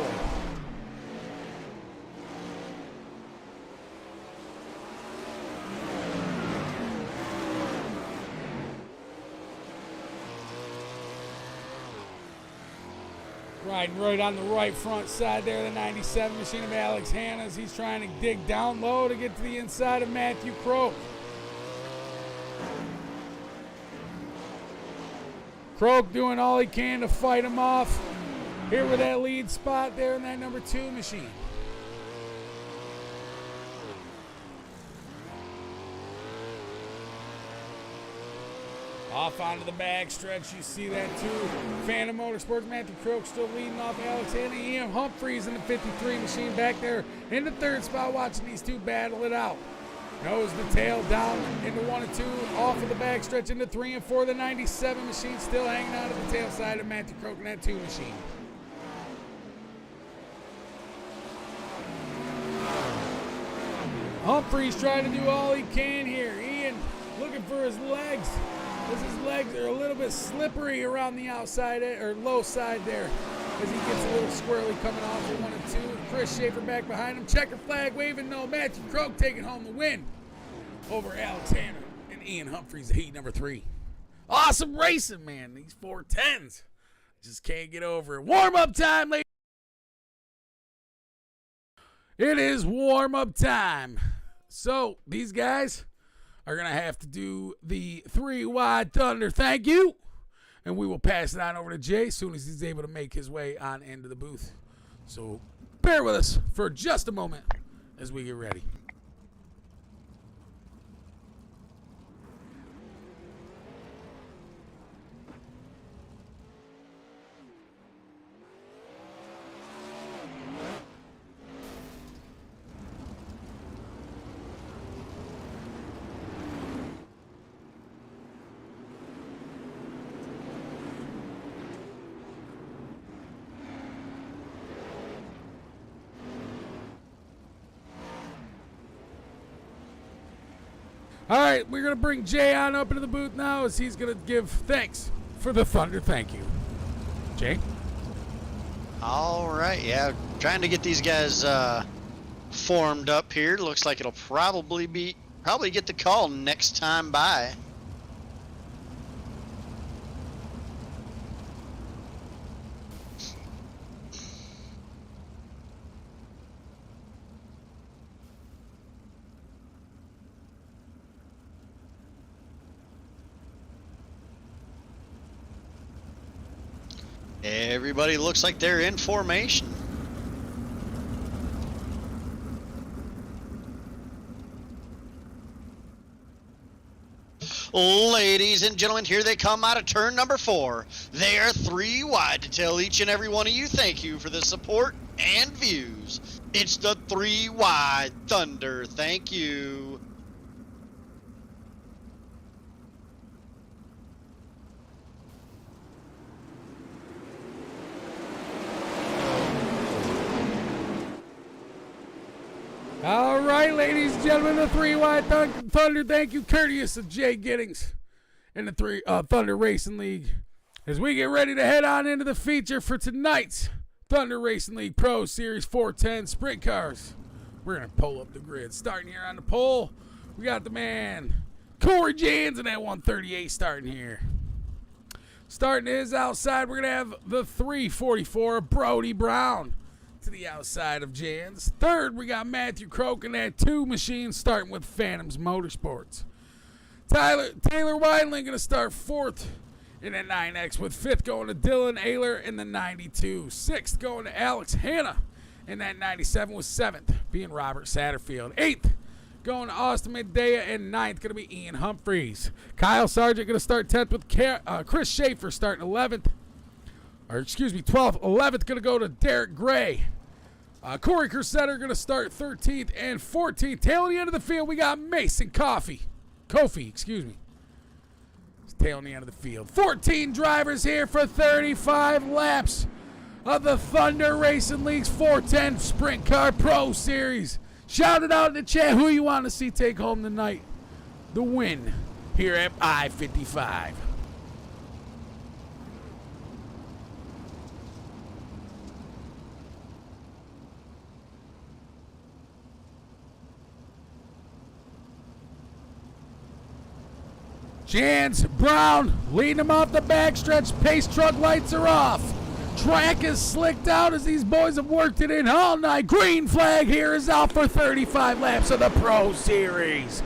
Riding right on the right front side there, the 97 machine of Alex Hanna as he's trying to dig down low to get to the inside of Matthew Croak. Croak doing all he can to fight him off here with that lead spot there in that number 2 machine. Off onto the back stretch, you see that too. Phantom Motorsports, Matthew Croak still leading off Alex Hanna. Ian Humphreys in the 53 machine back there in the third spot, watching these two battle it out. Nose to tail down into 1 and 2, off of the back stretch into 3 and 4. The 97 machine still hanging out at the tail side of Matthew Croak in that 2 machine. Humphreys trying to do all he can here. Ian looking for his legs, as his legs are a little bit slippery around the outside or low side there, as he gets a little squirrely coming off for 1 and 2. Chris Schaefer back behind him. Checker flag waving, no. Matthew Croak taking home the win over Alex Hanna and Ian Humphreys, heat number 3. Awesome racing, man. These 410s just can't get over it. Warm-up time, ladies. It is warm-up time. So these guys are going to have to do the 3 wide Thunder thank you. And we will pass it on over to Jay as soon as he's able to make his way on into the booth. So bear with us for just a moment as we get ready. All right, we're going to bring Jay on up into the booth now as he's going to give thanks for the Thunder thank you. Jay? All right, yeah, trying to get these guys formed up here. Looks like it'll probably get the call next time by. Everybody looks like they're in formation. Ladies and gentlemen, here they come out of turn number 4. They are 3 wide to tell each and every one of you thank you for the support and views. It's the 3 wide Thunder thank you. All right, ladies and gentlemen, the 3 wide Thunder thank you, courteous of Jay Giddings in the Thunder Racing League. As we get ready to head on into the feature for tonight's Thunder Racing League Pro Series 410 Sprint Cars. We're going to pull up the grid. Starting here on the pole, we got the man, Corey Jans, in that 138 starting here. Starting his outside, we're going to have the 344, Brody Brown, to the outside of Jans. Third, we got Matthew Croak in that 2 machine, starting with Phantoms Motorsports. Taylor Weinling going to start 4th in that 9X, with 5th going to Dylan Ayler in the 92. 6th going to Alex Hanna in that 97, with 7th being Robert Satterfield. 8th going to Austin Medea, and 9th going to be Ian Humphreys. Kyle Sargent going to start 10th with Chris Schaefer starting 11th. 12th. 11th going to go to Derek Gray. Corey Kersetter going to start 13th and 14th. Tailing the end of the field, we got Mason Kofi. It's tailing the end of the field. 14 drivers here for 35 laps of the Thunder Racing League's 410 Sprint Car Pro Series. Shout it out in the chat who you want to see take home tonight. The win here at I-55. Jans Brown leading him off the backstretch. Pace truck lights are off. Track is slicked out as these boys have worked it in all night. Green flag here is out for 35 laps of the Pro Series.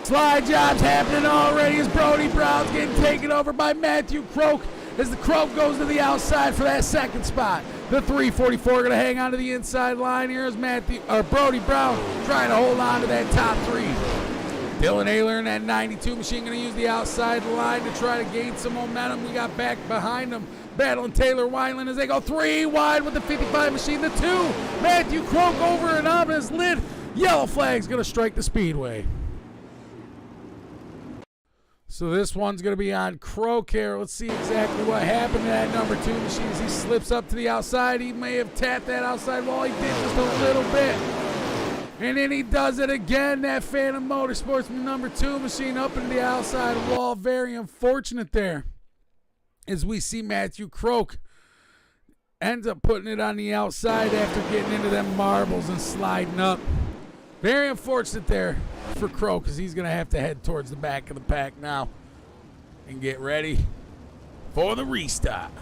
Slide jobs happening already as Brody Brown's getting taken over by Matthew Croak as the Croak goes to the outside for that 2nd spot. The 344 going to hang on to the inside line here as Brody Brown trying to hold on to that top 3. Dylan Ayler in that 92 machine going to use the outside line to try to gain some momentum. We got back behind them. Battling Taylor Wineland as they go 3 wide with the 55 machine. The 2. Matthew Croak over and on his lid. Yellow flag's going to strike the speedway. So this one's going to be on Croak here. Let's see exactly what happened to that number 2 machine as he slips up to the outside. He may have tapped that outside wall. He did just a little bit. And then he does it again. That Phantom Motorsports number 2 machine up into the outside wall. Very unfortunate there. As we see Matthew Croak ends up putting it on the outside after getting into them marbles and sliding up. Very unfortunate there for Croak because he's going to have to head towards the back of the pack now and get ready for the restart.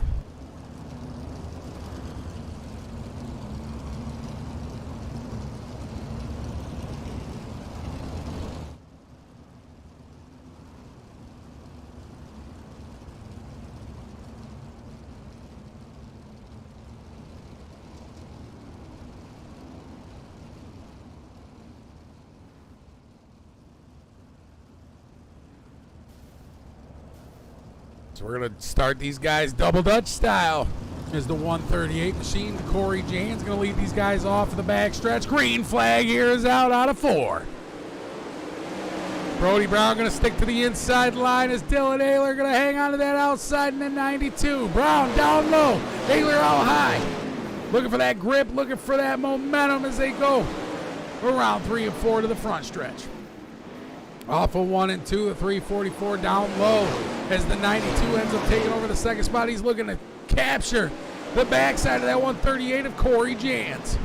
So we're going to start these guys double Dutch style. Is the 138 machine. Corey Jane's going to lead these guys off of the back stretch. Green flag here is out of 4. Brody Brown going to stick to the inside line as Dylan Ayler going to hang on to that outside in the 92. Brown down low. Ayler out high. Looking for that grip, looking for that momentum as they go around 3 and 4 to the front stretch. Off of 1 and 2, the 344 down low as the 92 ends up taking over the second spot. He's looking to capture the backside of that 138 of Corey Jans.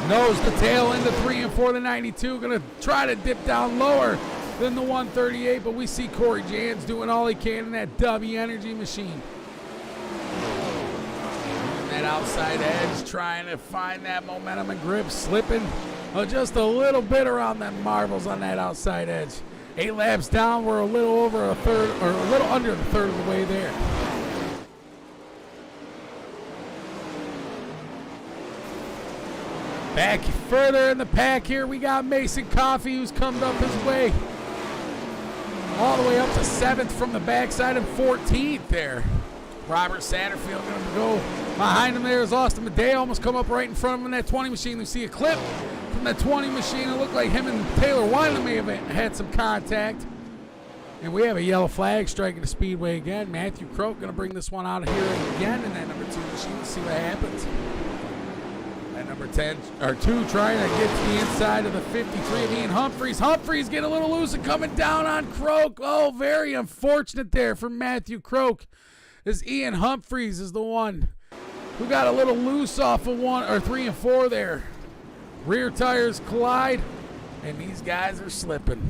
Nose to tail into 3 and 4, the 92. Going to try to dip down lower than the 138, but we see Corey Jans doing all he can in that W Energy machine. That outside edge, trying to find that momentum and grip, slipping just a little bit around them marbles on that outside edge. 8 laps down, we're a little over a third, or a little under the third of the way there. Back further in the pack here, we got Mason Coffey, who's come up his way all the way up to 7th from the backside and 14th there. Robert Satterfield going to go behind him there as Austin Madej almost come up right in front of him in that 20 machine. We see a clip from that 20 machine. It looked like him and Taylor Wineland may have had some contact. And we have a yellow flag striking the speedway again. Matthew Croak going to bring this one out of here again in that number 2 machine. Let's see what happens. That number 10 or 2 trying to get to the inside of the 53 of Ian Humphreys. Humphreys getting a little loose and coming down on Croak. Oh, very unfortunate there for Matthew Croak. As Ian Humphreys is the one who got a little loose off of 1 or 3 and 4 there. Rear tires collide, and these guys are slipping.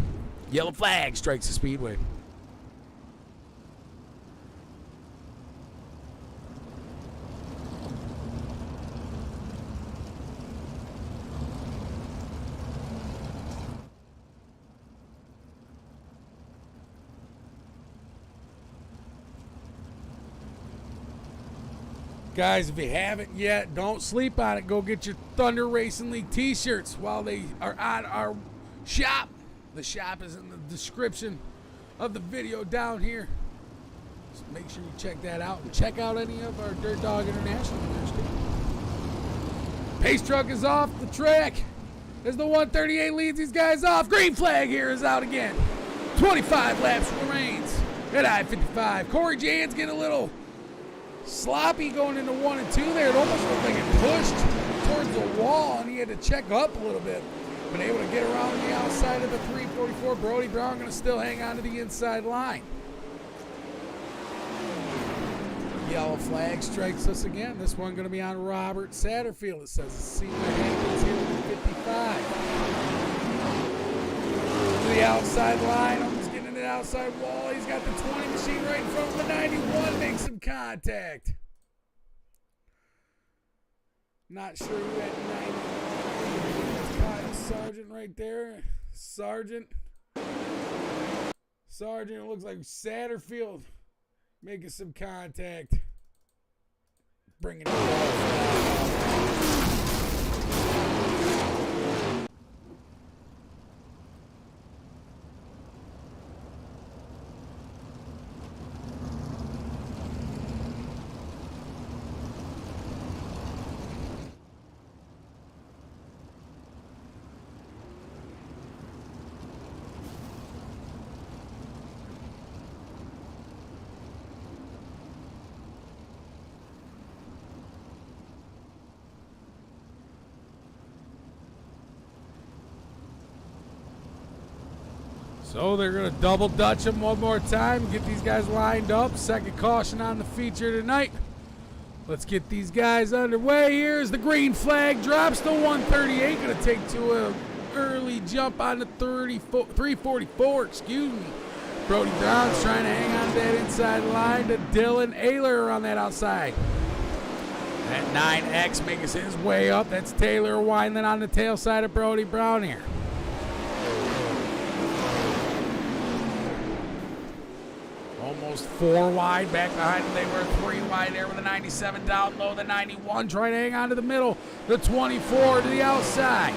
Yellow flag strikes the speedway. Guys, if you haven't yet, don't sleep on it. Go get your Thunder Racing League t-shirts while they are on our shop. The shop is in the description of the video down here. So make sure you check that out and check out any of our Dirt Dog International winners too. Pace truck is off the track as the 138 leads these guys off. Green flag here is out again. 25 laps remains at I-55. Corey Jans getting a little sloppy going into 1 and 2 there. It almost looked like it pushed towards the wall and he had to check up a little bit. Been able to get around the outside of the 344. Brody Brown going to still hang on to the inside line. Yellow flag strikes us again. This one going to be on Robert Satterfield. It says, let's see what happens here with the 55. To the outside line. Almost getting into the outside wall. He's got the 20 machine right in front of the 91. Makes some contact. Not sure who that 91. Kyle Sargent right there. Sargent. It looks like Satterfield making some contact. Bringing it So they're going to double dutch them one more time, get these guys lined up. Second caution on the feature tonight. Let's get these guys underway. Here's the green flag drops. The 138 going to take to a early jump on the 344, excuse me. Brody Brown's trying to hang on to that inside line to Dylan Ayler on that outside. That 9X making his way up. That's Taylor Wineland on the tail side of Brody Brown here. Almost 4 wide back behind them. They were 3 wide there with the 97 down low. The 91 trying to hang on to the middle. The 24 to the outside.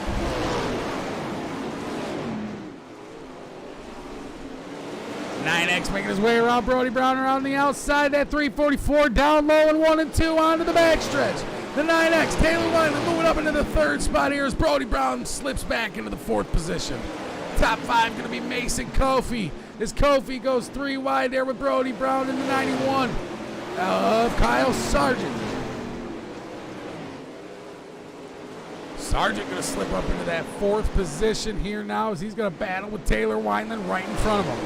Nine X making his way around Brody Brown around the outside. That 344 down low and 1 and 2 onto the backstretch. The 9X, Taylor Wineland moving up into the 3rd spot here as Brody Brown slips back into the 4th position. Top 5 going to be Mason Kofi. As Kofi goes 3 wide there with Brody Brown in the 91 of Kyle Sargent. Sargent going to slip up into that 4th position here now as he's going to battle with Taylor Wineland right in front of him.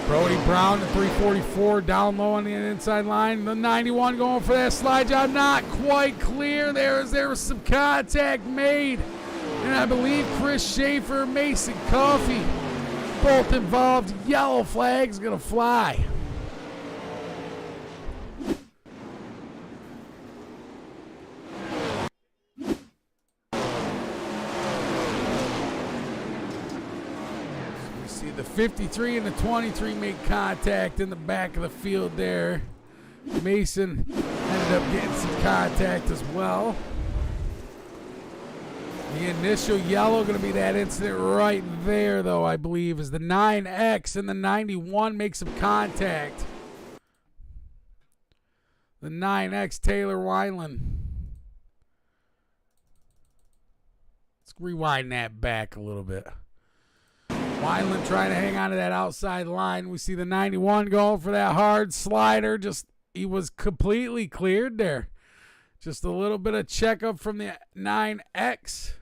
Brody Brown, the 344 down low on the inside line. The 91 going for that slide job. Not quite clear. There was some contact made. And I believe Chris Schaefer, Mason Coffey, both involved. Yellow flag's going to fly. The 53 and the 23 make contact in the back of the field there. Mason ended up getting some contact as well. The initial yellow going to be that incident right there, though, I believe, as the 9X and the 91 make some contact. The 9X, Taylor Wineland. Let's rewind that back a little bit. Wineland trying to hang on to that outside line. We see the 91 going for that hard slider. He was completely cleared there. Just a little bit of checkup from the 9X.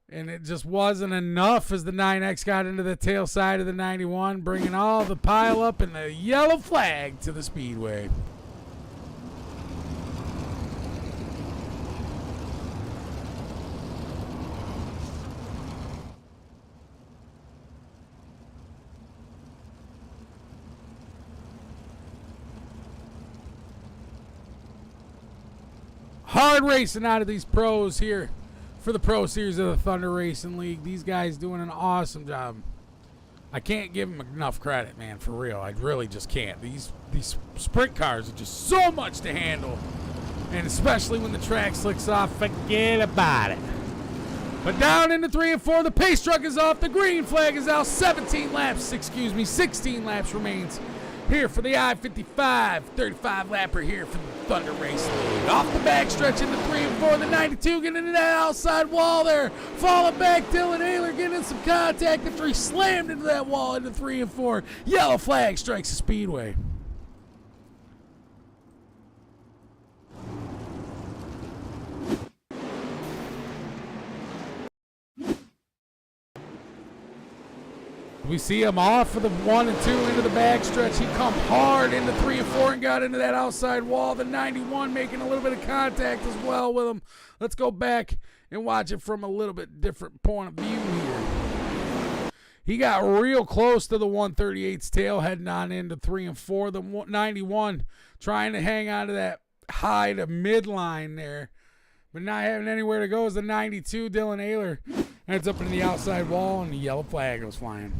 And it just wasn't enough as the 9X got into the tail side of the 91, bringing all the pile up and the yellow flag to the speedway. Hard racing out of these pros here for the Pro Series of the Thunder Racing League. These guys doing an awesome job. I can't give them enough credit, man, for real. I really just can't. These sprint cars are just so much to handle. And especially when the track slicks off, forget about it. But down into 3 and 4, the pace truck is off. The green flag is out. 16 laps remains here for the I-55. 35 lapper here for the Thunder Racing League. Off the backstretch into 3 and 4. The 92 getting into that outside wall there. Falling back, Dylan Ayler getting some contact after he slammed into that wall into 3 and 4. Yellow flag strikes the speedway. We see him off of the 1 and 2 into the backstretch. He come hard into 3 and 4 and got into that outside wall. The 91 making a little bit of contact as well with him. Let's go back and watch it from a little bit different point of view here. He got real close to the 138's tail heading on into 3 and 4. The 91 trying to hang on to that high to midline there, but not having anywhere to go is the 92, Dylan Ayler. Ends up into the outside wall, and the yellow flag goes flying.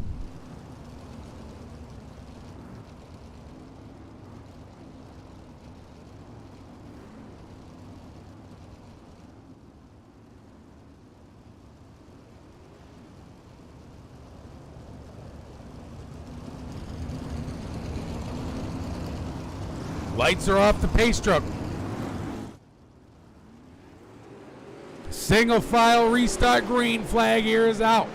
Lights are off the pace truck. Single file restart, green flag here is out.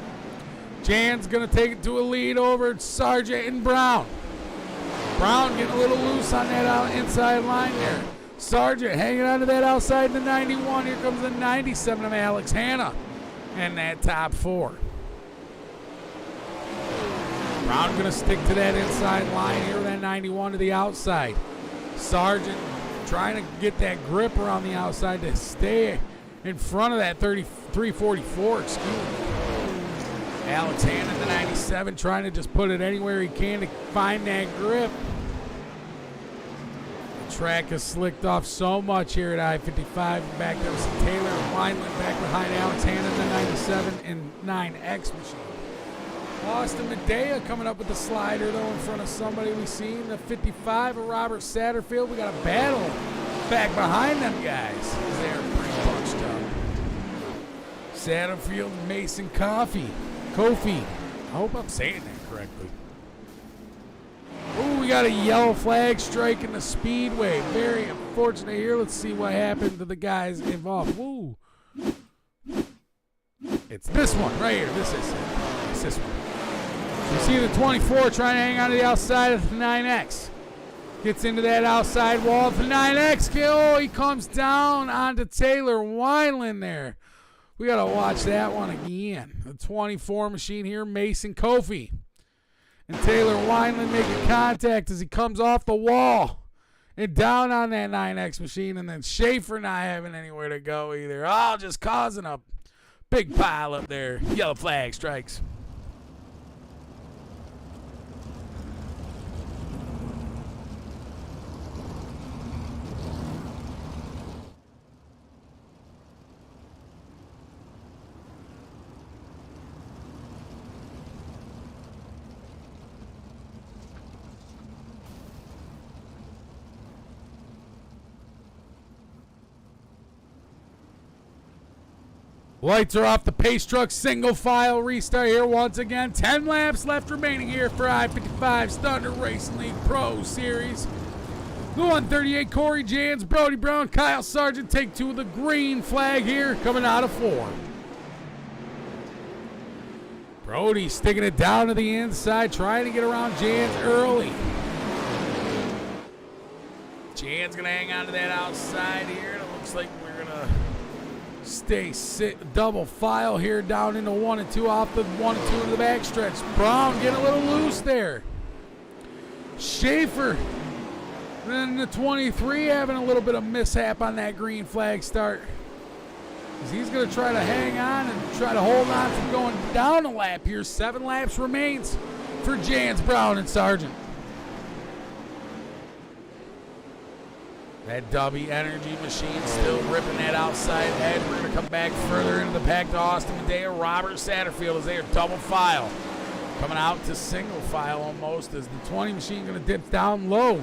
Jan's going to take it to a lead over Sargent and Brown. Brown getting a little loose on that inside line there. Sargent hanging on to that outside in the 91. Here comes the 97 of Alex Hanna and that top 4. Brown going to stick to that inside line here with that 91 to the outside. Sargent trying to get that grip around the outside to stay in front of that 344, excuse me. Alex Hannon, the 97, trying to just put it anywhere he can to find that grip. The track has slicked off so much here at I-55. Back there was Taylor and Wineland back behind Alex Hannon, the 97 and 9X machine. Austin Medea coming up with the slider, though, in front of somebody we seen. The 55 of Robert Satterfield. We got a battle back behind them guys. They're pretty bunched up. Satterfield and Mason Kofi. I hope I'm saying that correctly. Oh, we got a yellow flag striking the speedway. Very unfortunate here. Let's see what happened to the guys involved. Woo. It's this one right here. This is it. It's this one. You see the 24 trying to hang on to the outside of the 9X. Gets into that outside wall. The 9X kill. He comes down onto Taylor Wineland there. We got to watch that one again. The 24 machine here, Mason Kofi. And Taylor Wineland making contact as he comes off the wall and down on that 9X machine. And then Schaefer not having anywhere to go either. Oh, just causing a big pile up there. Yellow flag strikes. Lights are off the pace truck, single file restart here once again. 10 laps left remaining here for I-55's Thunrder Racing League Pro Series. The 138, Corey Jans, Brody Brown, Kyle Sargent take two of the green flag here coming out of 4. Brody sticking it down to the inside, trying to get around Jans early. Jan's going to hang on to that outside here, and it looks like we're going to stay double file here down into 1 and 2 off the 1 and 2 into the backstretch. Brown getting a little loose there. Schaefer, then the 23 having a little bit of mishap on that green flag start. He's going to try to hang on and try to hold on from going down a lap here. 7 laps remains for Jans, Brown, and Sargent. That W Energy machine still ripping that outside edge. We're going to come back further into the pack to Austin Medea. Robert Satterfield is there, double file. Coming out to single file almost as the 20 machine going to dip down low.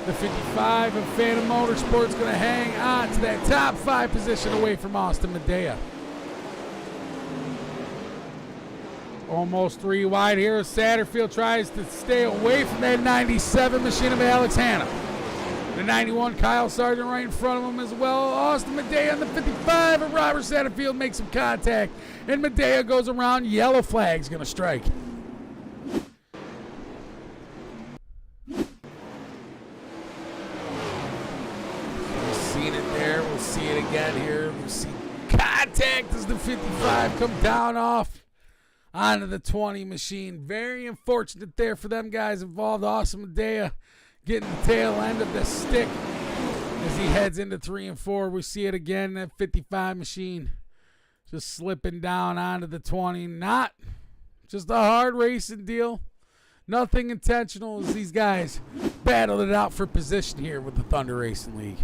The 55 of Phantom Motorsports going to hang on to that top 5 position away from Austin Medea. Almost 3 wide here. Satterfield tries to stay away from that 97 machine of Alex Hanna. The 91, Kyle Sargent right in front of him as well. Austin Medea on the 55 of Robert Satterfield makes some contact. And Medea goes around. Yellow flag's going to strike. We've seen it there. We'll see it again here. We'll see contact as the 55 come down off onto the 20 machine. Very unfortunate there for them guys involved. Austin Medea getting the tail end of the stick as he heads into 3 and 4. We see it again, that 55 machine just slipping down onto the 20. Not just a hard racing deal. Nothing intentional as these guys battled it out for position here with the Thunrder Racing League.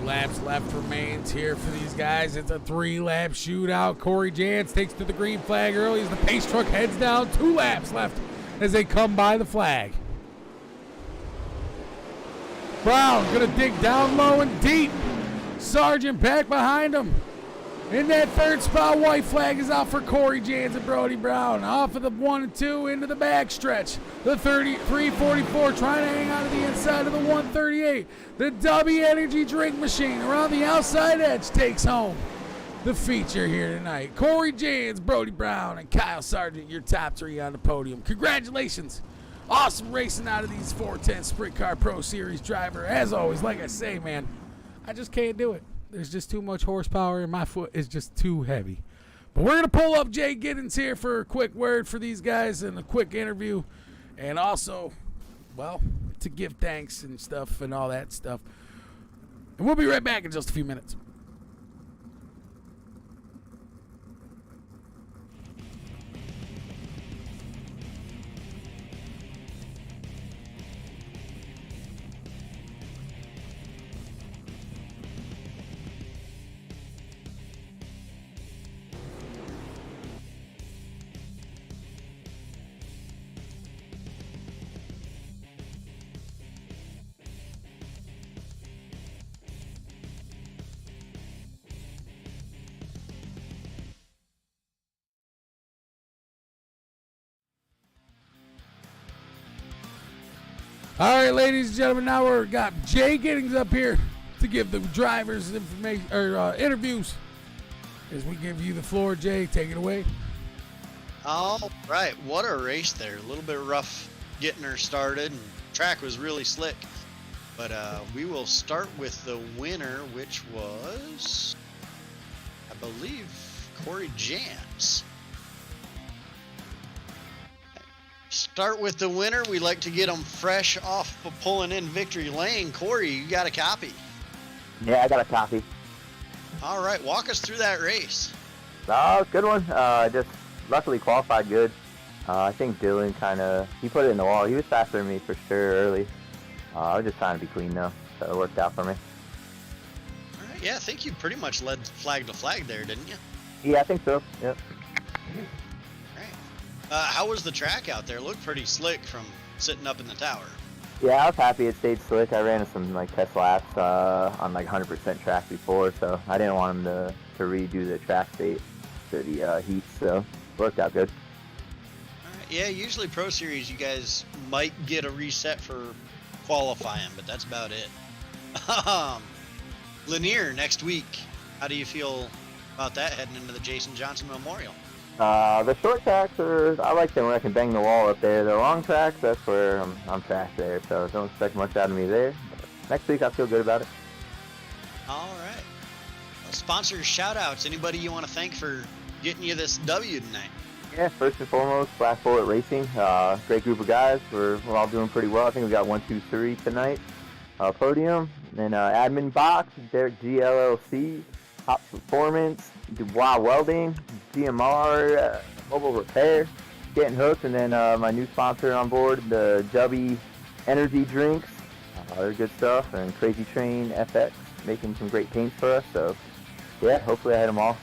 Laps left remains here for these guys. It's a 3-lap shootout. Corey Jans takes to the green flag early as the pace truck heads down. 2 laps left as they come by the flag. Brown gonna dig down low and deep. Sargent back behind him. In that third spot, white flag is out for Corey Jans and Brody Brown. Off of the 1 and 2 into the backstretch. The 344 trying to hang on to the inside of the 138. The W Energy Drink Machine around the outside edge takes home the feature here tonight. Corey Jans, Brody Brown, and Kyle Sargent, your top 3 on the podium. Congratulations. Awesome racing out of these 410 Sprint Car Pro Series driver. As always, like I say, man, I just can't do it. There's just too much horsepower and my foot is just too heavy. But we're going to pull up Jay Giddens here for a quick word for these guys and a quick interview. And also, well, to give thanks and stuff and all that stuff. And we'll be right back in just a few minutes. All right, ladies and gentlemen, now we've got Jay Giddens up here to give the drivers information or interviews. As we give you the floor, Jay, take it away. All right, what a race there. A little bit rough getting her started, and track was really slick. But we will start with the winner, which was, I believe, Corey Jans. Start with the winner. We like to get them fresh off of pulling in victory lane. Corey, you got a copy? Yeah, I got a copy. All right, walk us through that race. Good one. Just luckily qualified good. I think Dylan he put it in the wall. He was faster than me for sure early. I was just trying to be clean though, so it worked out for me. All right, yeah, I think you pretty much led flag to flag there, didn't you? Yeah, I think so. Yep. How was the track out there? It looked pretty slick from sitting up in the tower. Yeah, I was happy it stayed slick. I ran some test laps on 100% track before, so I didn't want him to redo the track state to the heat, so it worked out good. All right, yeah, usually Pro Series you guys might get a reset for qualifying, but that's about it. Lanier next week. How do you feel about that heading into the Jason Johnson Memorial? The short tracks I like them when I can bang the wall up there. The long tracks, that's where I'm tracked there, so don't expect much out of me there. But next week I feel good about it. All right. Sponsors, shout-outs. Anybody you want to thank for getting you this W tonight? Yeah, first and foremost, Black Bullet Racing. Great group of guys. We're all doing pretty well. I think we got 1, 2, 3 tonight. Podium. And then Admin Box, Derek GLLC, Top Performance, Dubois Welding, GMR, Mobile Repair, Getting Hooked, and then my new sponsor on board, the W Energy Drinks. They're good stuff. And Crazy Train FX, making some great paints for us. So, yeah, hopefully I hit them all.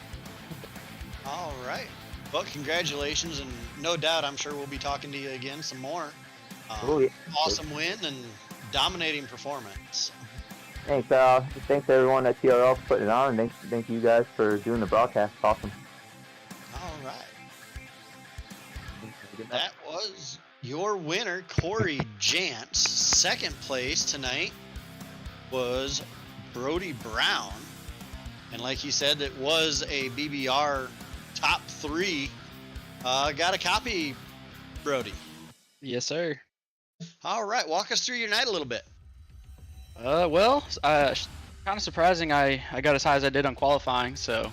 All right. Well, congratulations, and no doubt I'm sure we'll be talking to you again some more. Yeah. Awesome win and dominating performance. Thanks, thanks everyone at TRL for putting it on, and thank you guys for doing the broadcast. Awesome. All right. That was your winner, Corey Jantz. Second place tonight was Brody Brown. And like you said, it was a BBR top 3. Got a copy, Brody? Yes, sir. All right, walk us through your night a little bit. Well, kind of surprising I got as high as I did on qualifying, so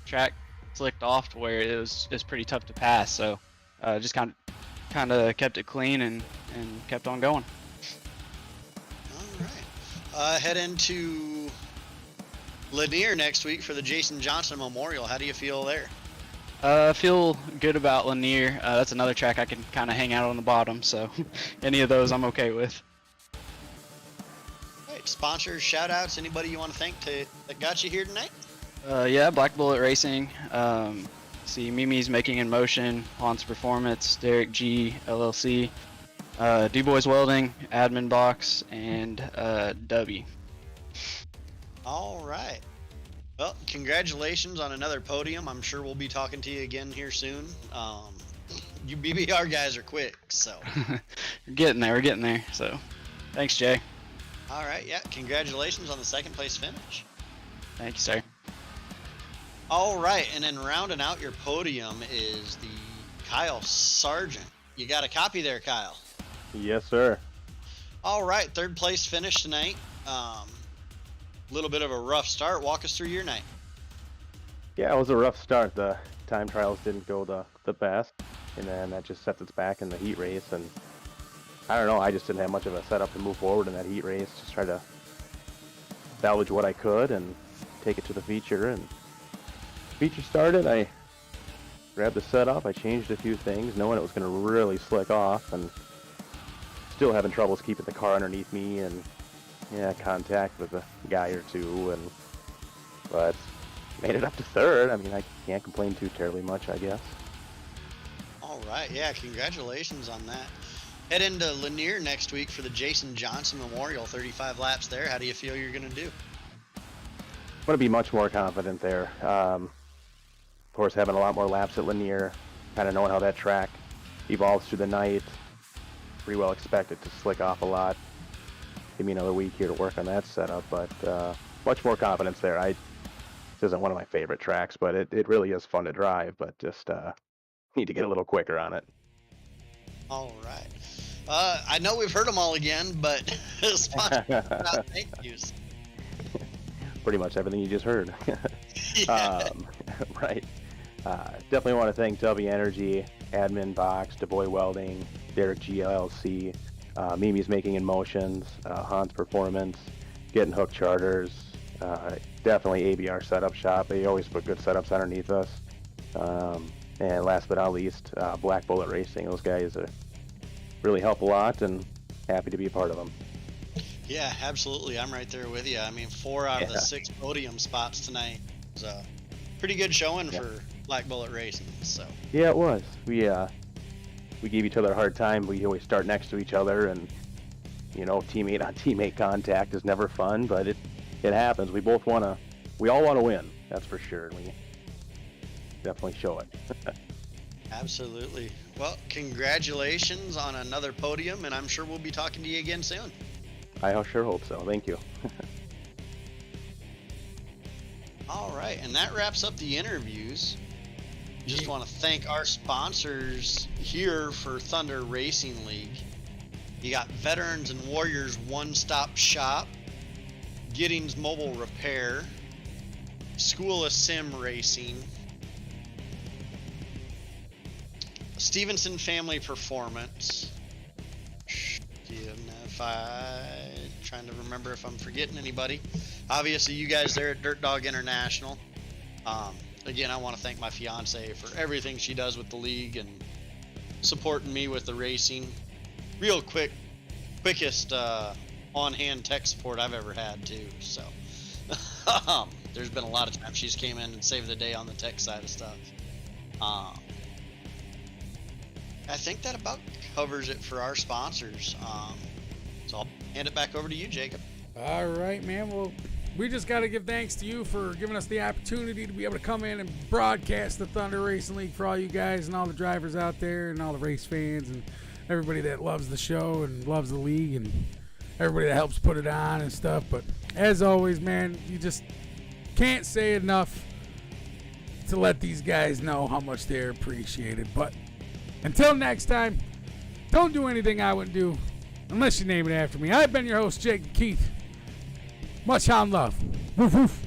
track slicked off to where it's pretty tough to pass, so just kind of kept it clean and kept on going. All right. Head into Lanier next week for the Jason Johnson Memorial. How do you feel there? I feel good about Lanier. That's another track I can kind of hang out on the bottom, so any of those I'm okay with. All right, sponsors, shout-outs, anybody you want to thank that got you here tonight? Yeah, Black Bullet Racing. See Mimi's Making in Motion, Haun's Performance, Derek G LLC, D-Boys Welding, Admin Box, and W. All right. Well, congratulations on another podium. I'm sure we'll be talking to you again here soon. You BBR guys are quick, so. We're getting there. So, thanks, Jay. All right, yeah. Congratulations on the second place finish. Thank you, sir. All right, and then rounding out your podium is the Kyle Sargent. You got a copy there, Kyle? Yes, sir. All right, third place finish tonight. Little bit of a rough start. Walk us through your night. Yeah, it was a rough start. The time trials didn't go the best, and then that just sets us back in the heat race. And I don't know, I just didn't have much of a setup to move forward in that heat race. Just try to salvage what I could and take it to the feature. And feature started, I grabbed the setup, I changed a few things, knowing it was going to really slick off, and still having troubles keeping the car underneath me, and yeah, contact with a guy or two, but made it up to third. I mean, I can't complain too terribly much, I guess. All right, yeah, congratulations on that. Head into Lanier next week for the Jason Johnson Memorial, 35 laps there. How do you feel you're going to do? I'm going to be much more confident there. Of course, having a lot more laps at Lanier, kind of knowing how that track evolves through the night. Pretty well expect it to slick off a lot. Give me another week here to work on that setup, but much more confidence there. This isn't one of my favorite tracks, but it really is fun to drive, but just need to get a little quicker on it. All right. I know we've heard them all again, but thank yous. Pretty much everything you just heard. Yeah. Right. Definitely want to thank W Energy, Admin Box, DeBoy Welding, Derek GLC, Mimi's Making in Motions, Hans Performance, Getting Hooked Charters, definitely ABR Setup Shop. They always put good setups underneath us. And last but not least, Black Bullet Racing. Those guys really help a lot, and happy to be a part of them. Yeah, absolutely. I'm right there with you. I mean, 4 out of the 6 podium spots tonight was a pretty good showing for Black Bullet Racing. So. Yeah, it was. We gave each other a hard time. We always start next to each other, and teammate on teammate contact is never fun, but it happens. We all want to win. That's for sure. And we definitely show it. Absolutely. Well, congratulations on another podium, and I'm sure we'll be talking to you again soon. I sure hope so. Thank you. All right, and that wraps up the interviews. Just want to thank our sponsors here for Thunrder Racing League. You got Veterans and Warriors One-Stop Shop, Giddings Mobile Repair, School of Sim Racing, Stevenson Family Performance. Trying to remember if I'm forgetting anybody. Obviously, you guys there at Dirt Dog International. Again, I want to thank my fiance for everything she does with the league and supporting me with the racing. Real quickest on-hand tech support I've ever had too. So there's been a lot of times she's came in and saved the day on the tech side of stuff. I think that about covers it for our sponsors. So I'll hand it back over to you, Jacob. All right, man. Well, we just got to give thanks to you for giving us the opportunity to be able to come in and broadcast the Thunrder Racing League for all you guys and all the drivers out there and all the race fans and everybody that loves the show and loves the league and everybody that helps put it on and stuff. But as always, man, you just can't say enough to let these guys know how much they're appreciated. But until next time, don't do anything I wouldn't do unless you name it after me. I've been your host, Jake Keith. Much on love. Woof woof.